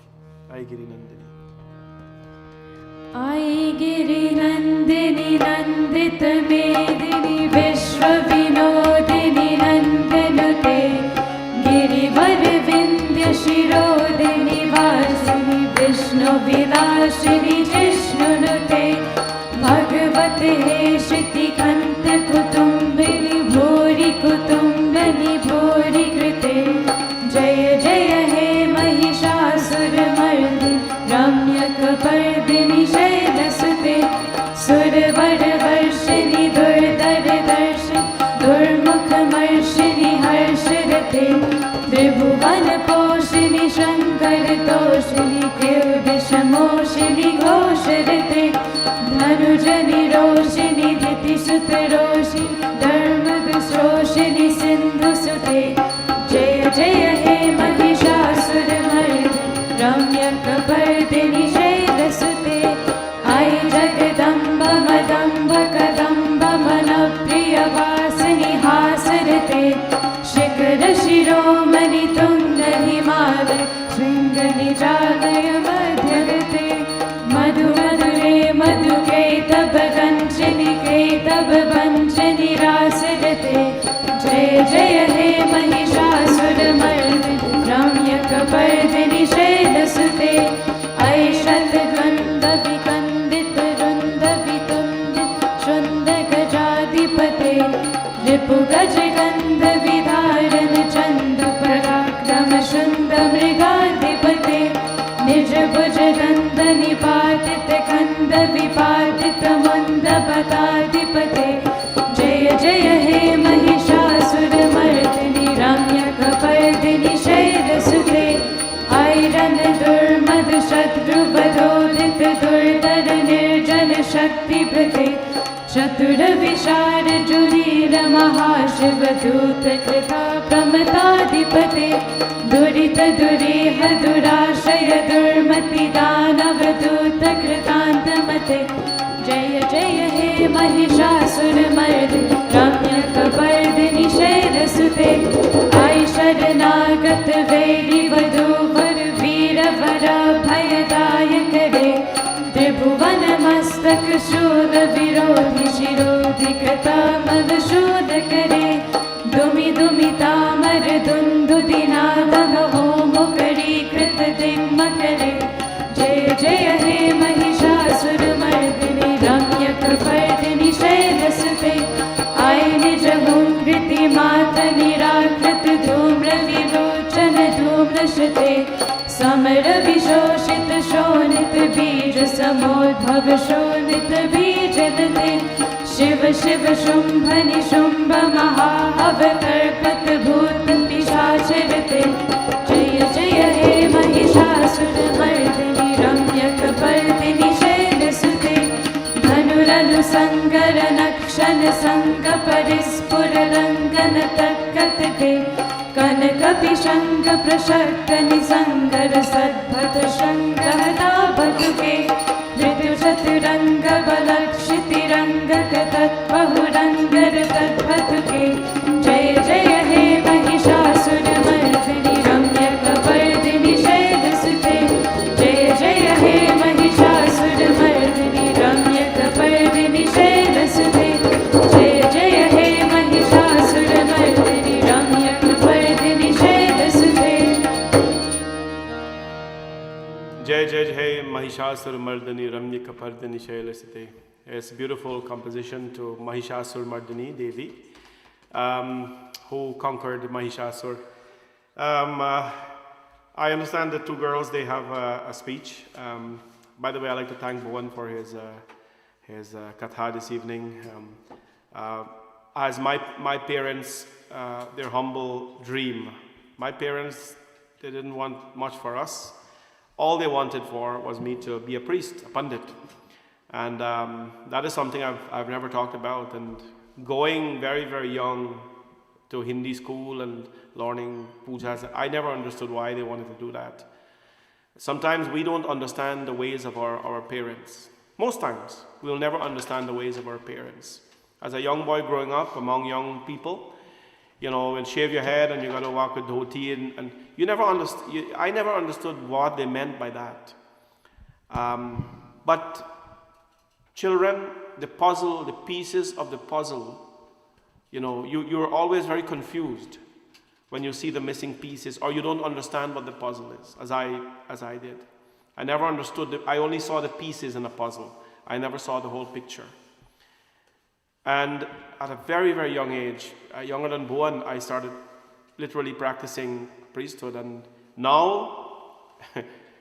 Aigiri Nandini. Aigiri Nandini Nandita Medini Vishwa Vinodini Nandanute Girivar Vindhya Shirodini Vasini Vishnu Vilashini Jishnunute Bhagavate Shiti Kanta Kutumbini Bhori Kutumbani Bhori Krite Jaya Jaya He Mahishasura Mardini Ramya Kapardini Shailasute Survar Varshini Durdar Darshan Durmukha Marshini Harsharate Tribhuvan Poshini Shankar Toshini Kilvishamoshini Ghosharate Dhanujani Roshini Diti Sutaroshi Dharmadusroshini Sindhu Sute Jaya Jaya He Mahishasura Mardini Ramya Kapardini Shailasute Ai Jagadamba Madamba Kadamba Manapriya Vasani Hasarate Shikara Shiromani Tunda Himalaya Shringani Jadaya Madhyagate Madhu Madhure Madhu Ketab Kanchani Ketab Banchani Rasarate Jaya Jaya He Mahishasura Mardini Ramya Kapardini Shailasute Aishat Gandha Vikandita Runda Vitundit Shunda Gajadipate Ripu Gajagandha Vidharan Chanda Parakrama Shunda Mrigadipate Nija Bhujagandha Nipatita Kanda Vipatita Munda Batadipate Jaya Jaya He Mahishasura Mardini Ramya Kapardini Shailasute Airan Durmad Shatru Vadodita Durdar Nirjana Shakti Prate Chatura Vishar Julira Mahashiva Dhuta Krita Pramatadipate Durita Duriha Durashaya Durmati Danava Dhuta Kritantamate Jaya Jaya He Mahishasuramardini रम्यकपर्दिनि शैलसुते आई शरणागत वैरि वधूवर वीरवर भयदायक रे त्रिभुवन मस्तक शूल विरोधि शिरोधि कृतामल शूल करे दुमि दुमि तामर दुन्दुदिनाद हो मुकरी कृत दिम्म करे जय जय हे महिषासुरमर्दिनि रम्यकपर्दिनि शैलसुते आई निज हुंकृति मात निराकृत धूम्र विलोचन धूम्रशते समर विशोषित शोणित बीज समोद्भव शोणित बीजदते शिव शिव शुंभ निशुंभ महाहव कर्पत भूत पिशाचरते जय जय हे महिषासुरमर्दिनि रम्यकपर्दिनि शैलसुते धनुरनुसंगर नक्षन संग परिस्फुर रंगन तत्कतके कनक पिशंग प्रशक्त निसंगर सद्भत शंग हताबतुके ऋतु चतुरंग बलक्षिति रंग तत्बहुरंगर तद्भतुके जय जय हे महिषासुरमर्दिनि रम्यकपर्दिनि शैलसुते जय जय हे महिषासुरमर्दिनि रम्यकपर्दिनि शैलसुते जय जय हे Mahishasuramardini रम्यकपर्दिनि शैलसुते Jai Jai Jai Mahishasur-mardini Ramyakapardini Shailasite. It's a beautiful composition to Mahishasur-mardini Devi, who conquered Mahishasur. I understand the two girls, they have a speech. By the way, I'd like to thank Bhuvan for his katha this evening. As my parents, their humble dream. My parents, they didn't want much for us. All they wanted for was me to be a priest, a pandit. And that is something I've never talked about. And going very, very young to Hindi school and learning pujas, I never understood why they wanted to do that. Sometimes we don't understand the ways of our parents. Most times, we'll never understand the ways of our parents. As a young boy growing up among young people, you know, and shave your head and you got to walk with dhoti, and you never I never understood what they meant by that. But children, the puzzle, the pieces of the puzzle, you know, you're always very confused when you see the missing pieces, or you don't understand what the puzzle is, as I did. I never understood I only saw the pieces in a puzzle. I never saw the whole picture. And at a very, very young age, younger than Bhuvan, I started literally practicing priesthood. And now,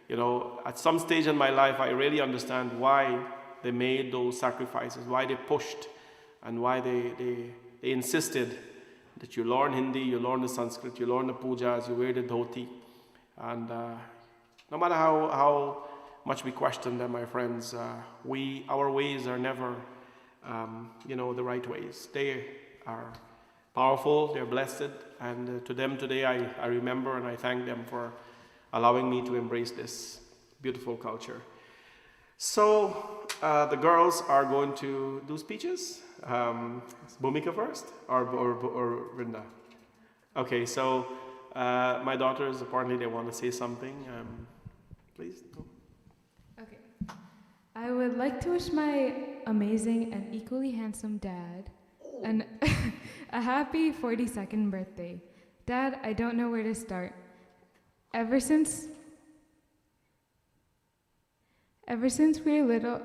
you know, at some stage in my life, I really understand why they made those sacrifices, why they pushed, and why they insisted that you learn Hindi, you learn the Sanskrit, you learn the pujas, you wear the dhoti. And no matter how much we question them, my friends, our ways are never you know, the right ways. They are powerful, they're blessed, and to them today I remember and I thank them for allowing me to embrace this beautiful culture. So the girls are going to do speeches. Bhumika first or Vrinda? Okay, so my daughters, apparently they want to say something. Please. Okay. I would like to wish my amazing and equally handsome dad a happy 42nd birthday. Dad, I don't know where to start. Ever since we were little,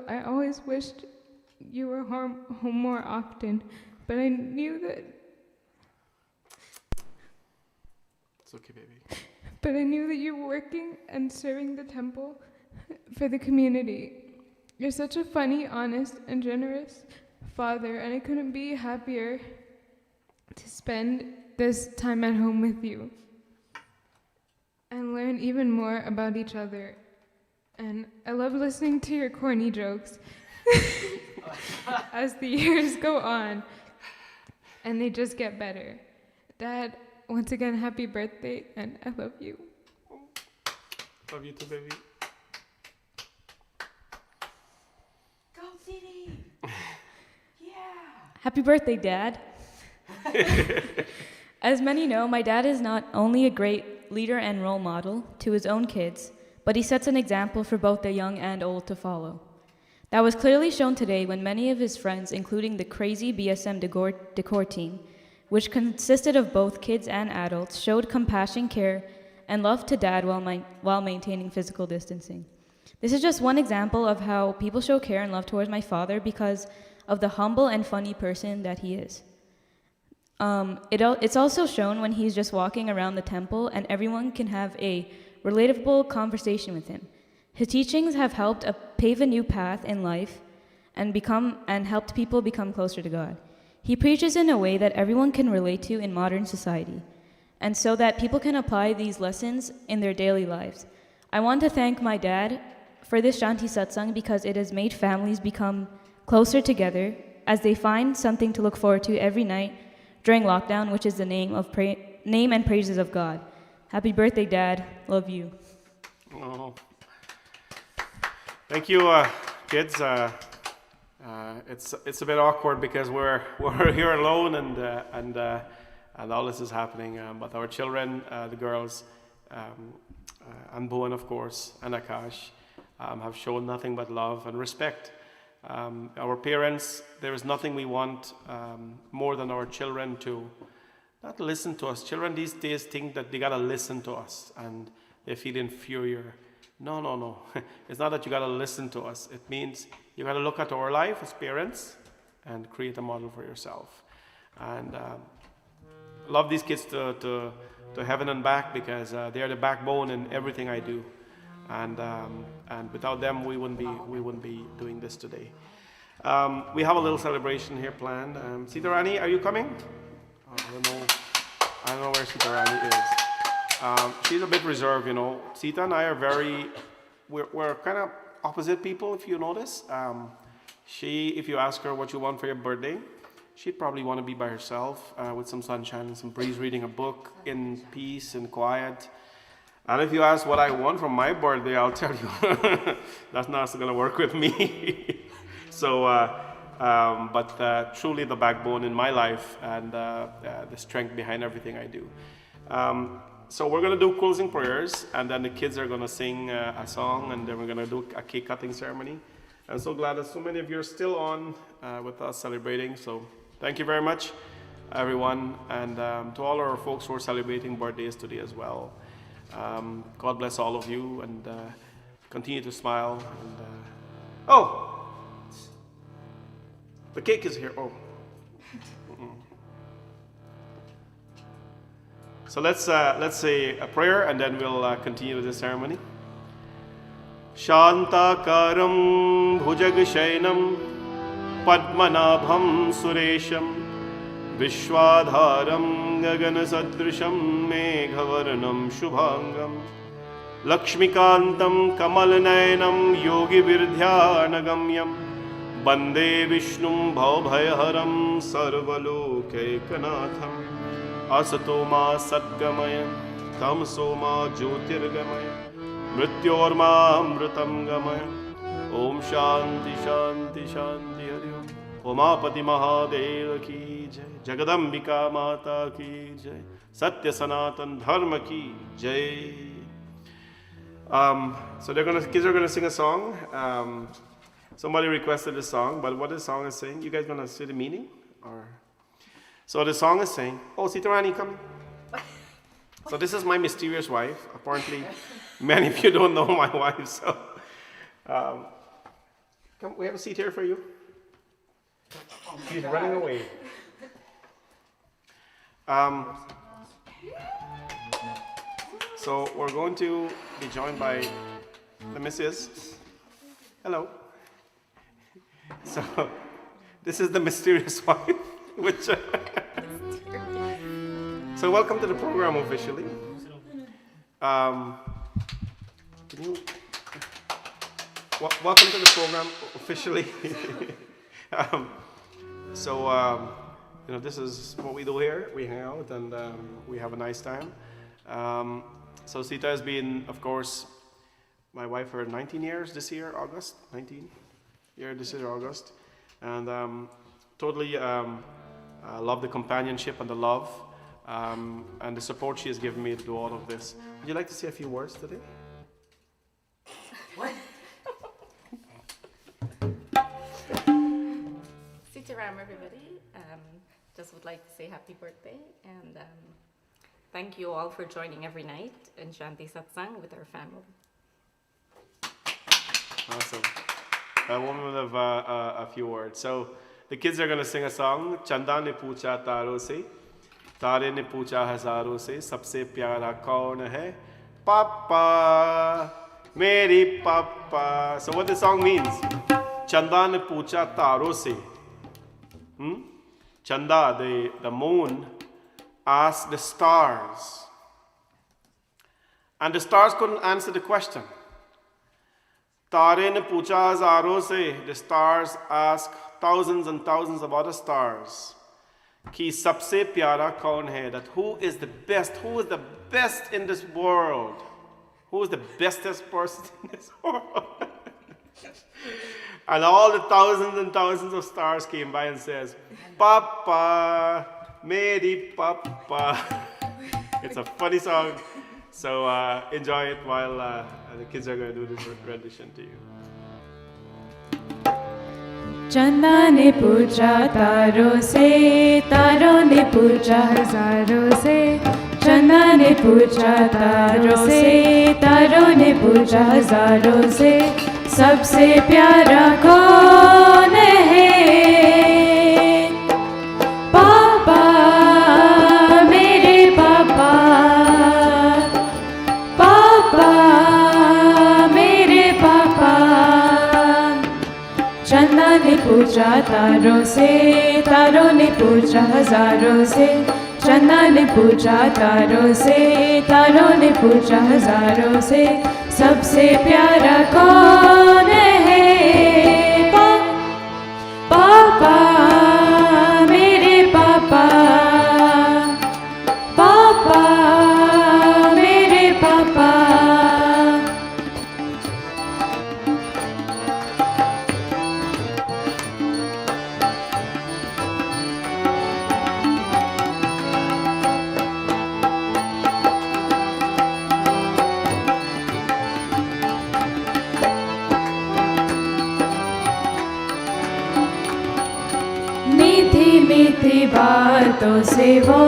I always wished you were home more often, but I knew that. It's okay, baby. But I knew that you were working and serving the temple for the community. You're such a funny, honest, and generous father, and I couldn't be happier to spend this time at home with you and learn even more about each other. And I love listening to your corny jokes as the years go on, and they just get better. Dad, once again, happy birthday, and I love you. Love you too, baby. Go City! Yeah! Happy birthday, Dad. As many know, my dad is not only a great leader and role model to his own kids, but he sets an example for both the young and old to follow. That was clearly shown today when many of his friends, including the crazy BSM decor team, which consisted of both kids and adults, showed compassion, care, and love to Dad while maintaining physical distancing. This is just one example of how people show care and love towards my father because of the humble and funny person that he is. It's also shown when he's just walking around the temple and everyone can have a relatable conversation with him. His teachings have helped pave a new path in life and helped people become closer to God. He preaches in a way that everyone can relate to in modern society, and so that people can apply these lessons in their daily lives. I want to thank my dad for this Shanti Satsangh because it has made families become closer together as they find something to look forward to every night during lockdown, which is the name and praises of God. Happy birthday, Dad. Love you. Oh. Thank you, kids. It's a bit awkward because we're here alone and all this is happening. But our children, the girls, and Bhuvan, of course, and Akash, have shown nothing but love and respect. Our parents, there is nothing we want more than our children to not listen to us. Children these days think that they gotta listen to us and they feel inferior. No. It's not that you gotta listen to us. It means you gotta look at our life as parents and create a model for yourself. And love these kids to heaven and back because they are the backbone in everything I do. And without them, we wouldn't be doing this today. We have a little celebration here planned. Sitarani, are you coming? I don't know where Sitarani is. She's a bit reserved, you know. Sita and I are we're kind of opposite people, if you notice. If you ask her what you want for your birthday, she'd probably want to be by herself with some sunshine and some breeze, reading a book in peace and quiet. And if you ask what I want from my birthday, I'll tell you, that's not going to work with me. So, but truly the backbone in my life and the strength behind everything I do. So we're going to do closing prayers, and then the kids are going to sing a song, and then we're going to do a cake cutting ceremony. I'm so glad that so many of you are still on with us celebrating. So thank you very much, everyone, and to all our folks who are celebrating birthdays today as well. God bless all of you, and continue to smile. And, oh, the cake is here. Oh. So let's say a prayer and then we'll continue with the ceremony. Shantakaram bhujagshainam padmanabham suresham vishwadharam gaganasadrisham meghavarnam shubhangam lakshmikantam kamalnayanam yogivirdhyanagamyam bande vishnum bhavabhayaharam sarvalokekanatham Asato ma sadgamaya, tamso ma jyotirgamaya, mrityorma amritam gamaya. Om Shanti Shanti Shanti Hari Om. Omapati Mahadeva ki jai, Jagadambika Mata ki jai, Satya Sanatan Dharma ki jai. So kids are gonna sing a song. Somebody requested a song, but what the song is saying, you guys gonna say the meaning or? So the song is saying, oh, Sitarani, come. So this is my mysterious wife. Apparently, many of you don't know my wife. So come, we have a seat here for you. She's running away. So we're going to be joined by the missus. Hello. So this is the mysterious wife. So welcome to the program officially. Welcome to the program officially. This is what we do here. We hang out and we have a nice time. So Sita has been, of course, my wife for 19 years this year, August, 19 year this year, August. And totally love the companionship and the love and the support she has given me to do all of this. Would you like to say a few words today? What? Sitaram, everybody. Just would like to say happy birthday and thank you all for joining every night in Shanti Satsangh with our family. Awesome. A woman of a few words. So the kids are going to sing a song. Chanda ne poocha taro se, tare ne poocha hazaro se, sabse pyara kaun hai? Papa, meri papa. So what the song means? Chanda ne poocha taro se. Chanda, the moon, asked the stars. And the stars couldn't answer the question. Tare ne poocha hazaro se. The stars asked thousands and thousands of other stars. Ki sabse pyara kaun hai? That who is the best? Who is the best in this world? Who is the bestest person in this world? And all the thousands and thousands of stars came by and says, Papa, meri papa. It's a funny song. So enjoy it while the kids are going to do this rendition to you. चंदा ने पूछा तारों से, तारों ने पूछा हजारों से। चंदा ने पूछा तारों से, तारों ने पूछा हजारों से, सबसे प्यारा कौन है? पापा, मेरे पापा, पापा, मेरे पापा। चंदा ने पूछा तारों से, तारों ने पूछा हजारों से। चंदा ने पूछा तारों से, तारों ने पूछा हजारों से, सबसे प्यारा कौन है? पापा, मेरे पापा, पापा, मेरे पापा। मीठी बातों से वो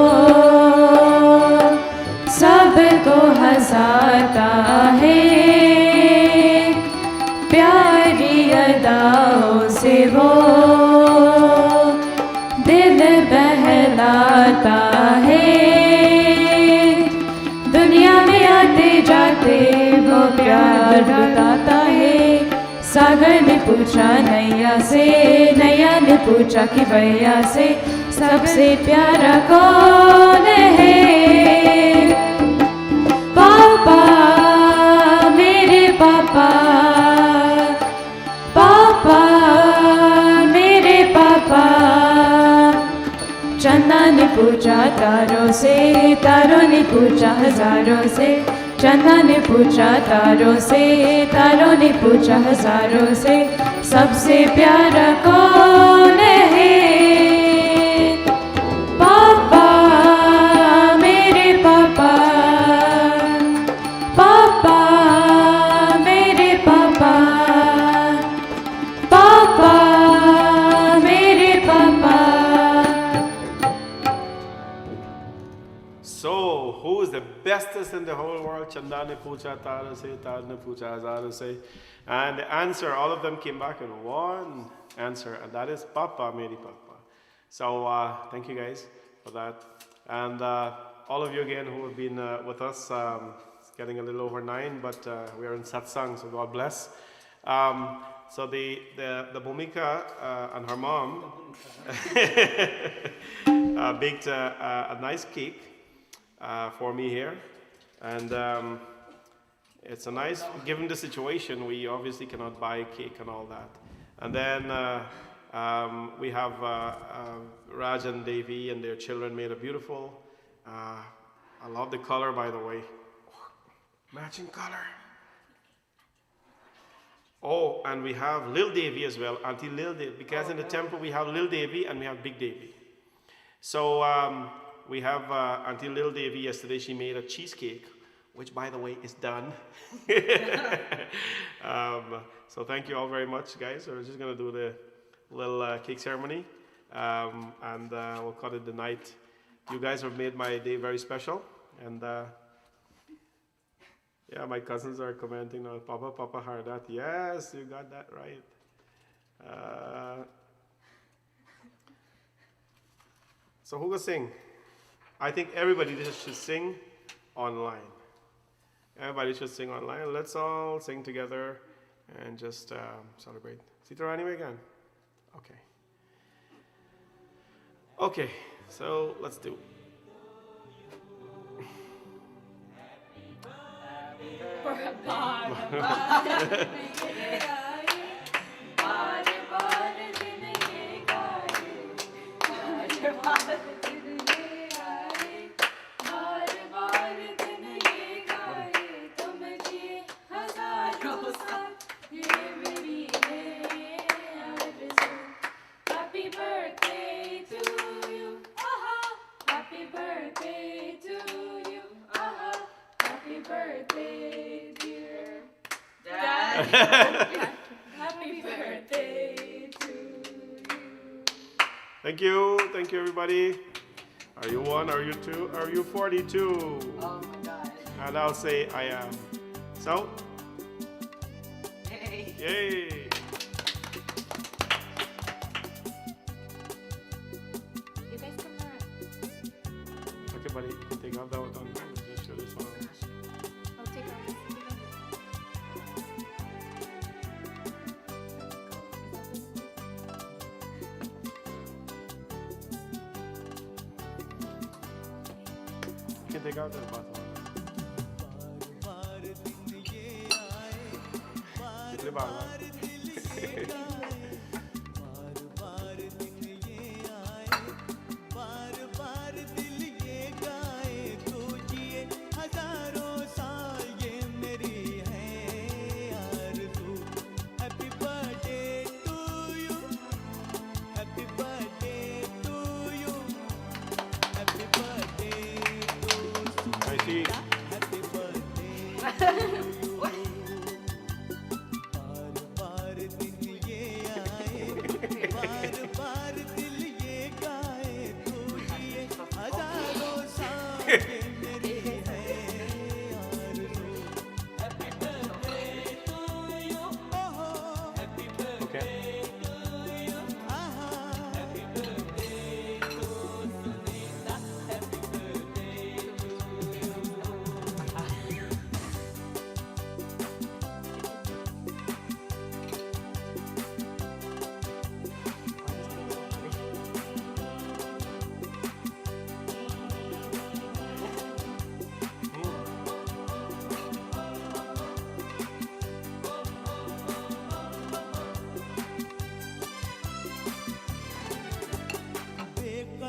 सबको हंसाता है, प्यारी अदाओं से वो दिल बहलाता है। दुनिया में आते जाते वो प्यार बताता है। सागर ने पूछा नैया से, नैया ने पूछा कि भैया से, सबसे प्यारा कौन है? पापा, मेरे पापा, पापा, मेरे पापा। चंदा ने पूछा तारों से, तारों ने पूछा हजारों से। चंदा ने पूछा तारों से, तारों ने पूछा हजारों से, सबसे प्यारा कौन है? पापा, मेरे पापा, पापा, मेरे पापा, पापा, मेरे पापा। So, who is the bestest in the whole world? Chanda ne poocha taro se, tar ne poocha hazaro se. And the answer, all of them came back in one answer, and that is Papa, meri Papa. So, thank you guys for that. And all of you again who have been with us, it's getting a little over 9, but we are in Satsang, so God bless. So the Bhumika and her mom baked a nice cake for me here, and it's a nice, given the situation, we obviously cannot buy cake and all that. And then we have Raj and Devi and their children made a beautiful, I love the color, by the way, matching color. Oh, and we have Lil Davy as well, Auntie Lil Davy, because in the temple we have Lil Davy and we have Big Davy. So we have Auntie Lil Davy. Yesterday she made a cheesecake, which by the way is done. So thank you all very much, guys. We're just gonna do the little cake ceremony, and we'll cut it the night. You guys have made my day very special, and yeah, my cousins are commenting now. Papa heard that. Yes, you got that right. So who will sing? I think everybody just should sing online. Everybody should sing online. Let's all sing together and just celebrate. Sita anyway again? Okay. Okay, so let's do. Happy birthday to you. Happy birthday to you. Happy birthday, dear Dad. Happy birthday to you. Thank you everybody. Are you 1? Are you 2? Are you 42? Oh my God. And I'll say I am. So, Yay. yay! You guys come around. Okay, buddy, you can take off that one. Just show this one. I'll take off. You can take out that bottom one. Little bit, I see. Okay.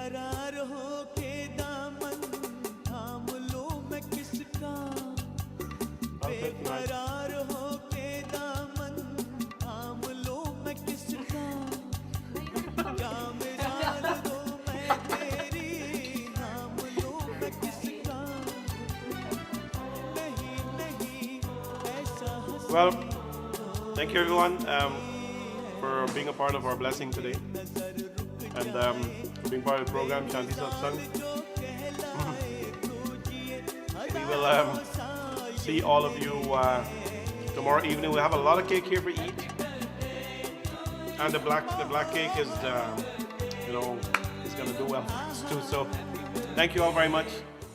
बेकरार हो के दामन थाम लो मैं किसका बेकरार हो के दामन थाम लो मैं किसका जाम जान दो मैं तेरी नाम लो मैं किसका नहीं नहीं ऐसा Well, thank you everyone for being a part of our blessing today and being part of the program Shanti Satsangh. We will see all of you tomorrow evening. We have a lot of cake here for eat, and the black cake is is gonna do well for us too. So thank you all very much.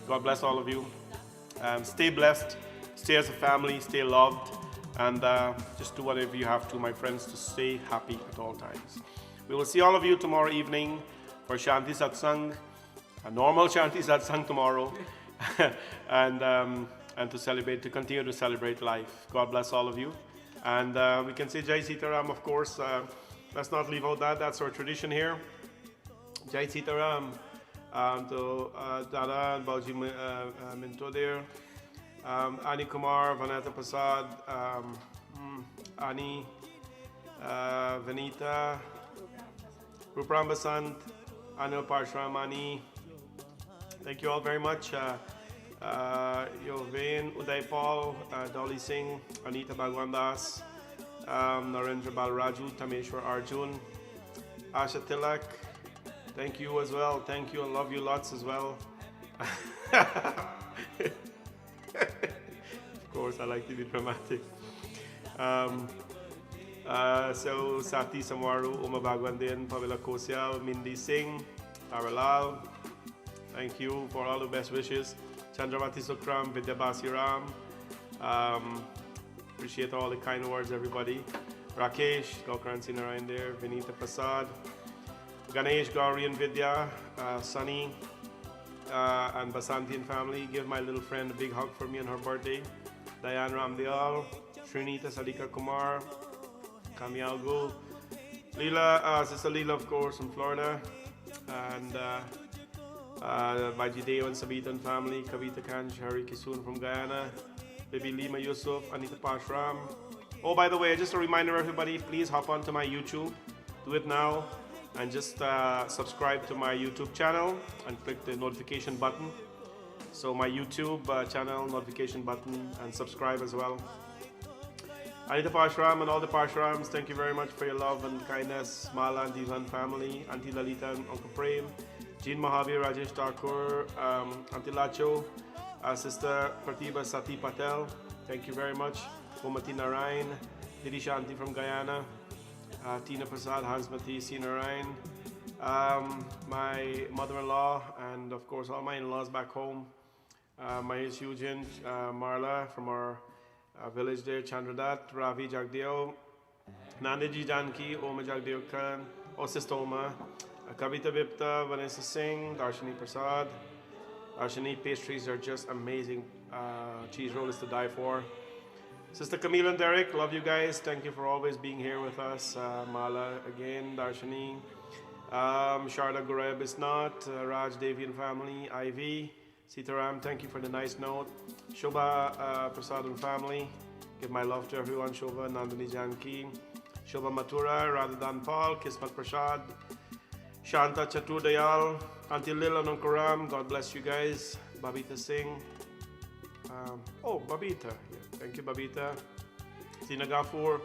God bless all of you. Stay blessed. Stay as a family. Stay loved. And just do whatever you have to, my friends, to stay happy at all times. We will see all of you tomorrow evening for Shanti Satsangh, a normal Shanti Satsangh tomorrow, and to celebrate, to continue to celebrate life. God bless all of you. And we can say Jai Sitaram, of course. Let's not leave out that. That's our tradition here. Jai Sitaram to Dada and Bauji Minto there. Ani Kumar, Vanessa Prasad, Ani, Vanita, Rupram Basant, Anil Parshramani. Thank you all very much. Yovain, Uday Paul, Dolly Singh, Anita Bhagwan Das, Narendra Balraju, Tameshwar Arjun, Asha Tilak. Thank you as well. Thank you and love you lots as well. Of course, I like to be dramatic. So Sati Samaru, Uma Bhagwandin, Pamela Kosial, Mindy Singh, Taralal. Thank you for all the best wishes. Chandravati Sukram, Vidya Basiram. Appreciate all the kind words, everybody. Rakesh, Gaukransi Narayan there, Vinita Prasad, Ganesh, Gauri and Vidya, Sunny, and Basanti and family. Give my little friend a big hug for me on her birthday. Diane Ramdayal, Srinita Sadika Kumar, Kamial Gul, Leela, Sister Leela, of course, from Florida, and Bajideo and Sabita and family, Kavita Kanj, Hari Kisun from Guyana, Baby Lima Yusuf, Anita Pashram. Oh, by the way, just a reminder, everybody, please hop onto my YouTube. Do it now. And just subscribe to my YouTube channel and click the notification button. So my YouTube channel, notification button, and subscribe as well. Anita Parshram and all the Parshrams, thank you very much for your love and kindness. Mala and Divan family, Auntie Lalita and Uncle Prem, Jean Mahavir, Rajesh Thakur, Auntie Lacho, Sister Pratibha Sati Patel, thank you very much. Gomati Narayan, Didi Shanti from Guyana, Tina Prasad, Hansmati, C. Narayan, my mother-in-law, and of course all my in-laws back home, my Yujin, Marla from our village there, Chandradat, Ravi Jagdeo, Nandaji Janki, Oma Jagdeo Khan, Sister Oma, Kavita Vipta, Vanessa Singh, Darshini Prasad. Darshini, pastries are just amazing. Cheese roll is to die for. Sister Camille and Derek, love you guys. Thank you for always being here with us. Mala again, Darshini, Sharda Guraya Bisnat, Raj Devi and family, Ivy, Sitaram, thank you for the nice note. Shobha Prasad and family, give my love to everyone. Shobha, Nandini Janki, Shobha Mathura, Radhadan Paul, Kismat Prasad, Shanta Chaturdayal, Auntie Lil and Uncle Ram, God bless you guys. Babita Singh. Babita. Yeah. Thank you, Babita. Tina Gafur,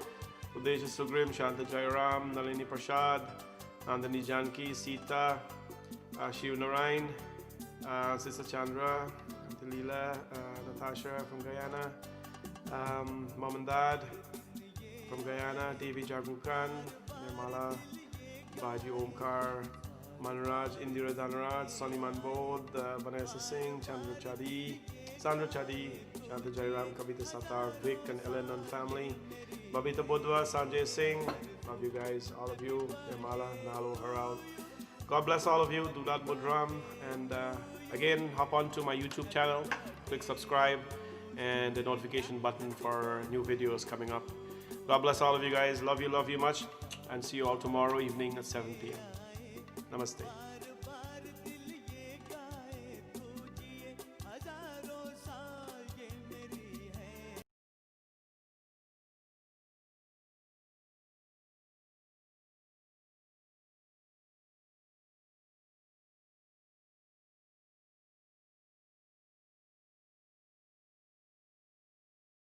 Udeja Sugrim, Shanta Jairam, Nalini Prasad, Nandini Janki, Sita, Shiv Narayan, Sister Chandra, Auntie Leela, Natasha from Guyana, Mom and Dad from Guyana, Devi Jagukan, Nirmala, Baji Omkar, Manraj, Indira Dhanaraj, Sonny Manbodh, Vanessa Singh, Sandra Chadi, Shanta Jairam, Kavita Satar, Vic and Ellen and family, Babita Budwa, Sanjay Singh, love you guys, all of you, Nirmala, Nalo, Haral. God bless all of you, Dudat Budram, and again, hop on to my YouTube channel, click subscribe, and the notification button for new videos coming up. God bless all of you guys, love you much, and see you all tomorrow evening at 7 p.m. Namaste.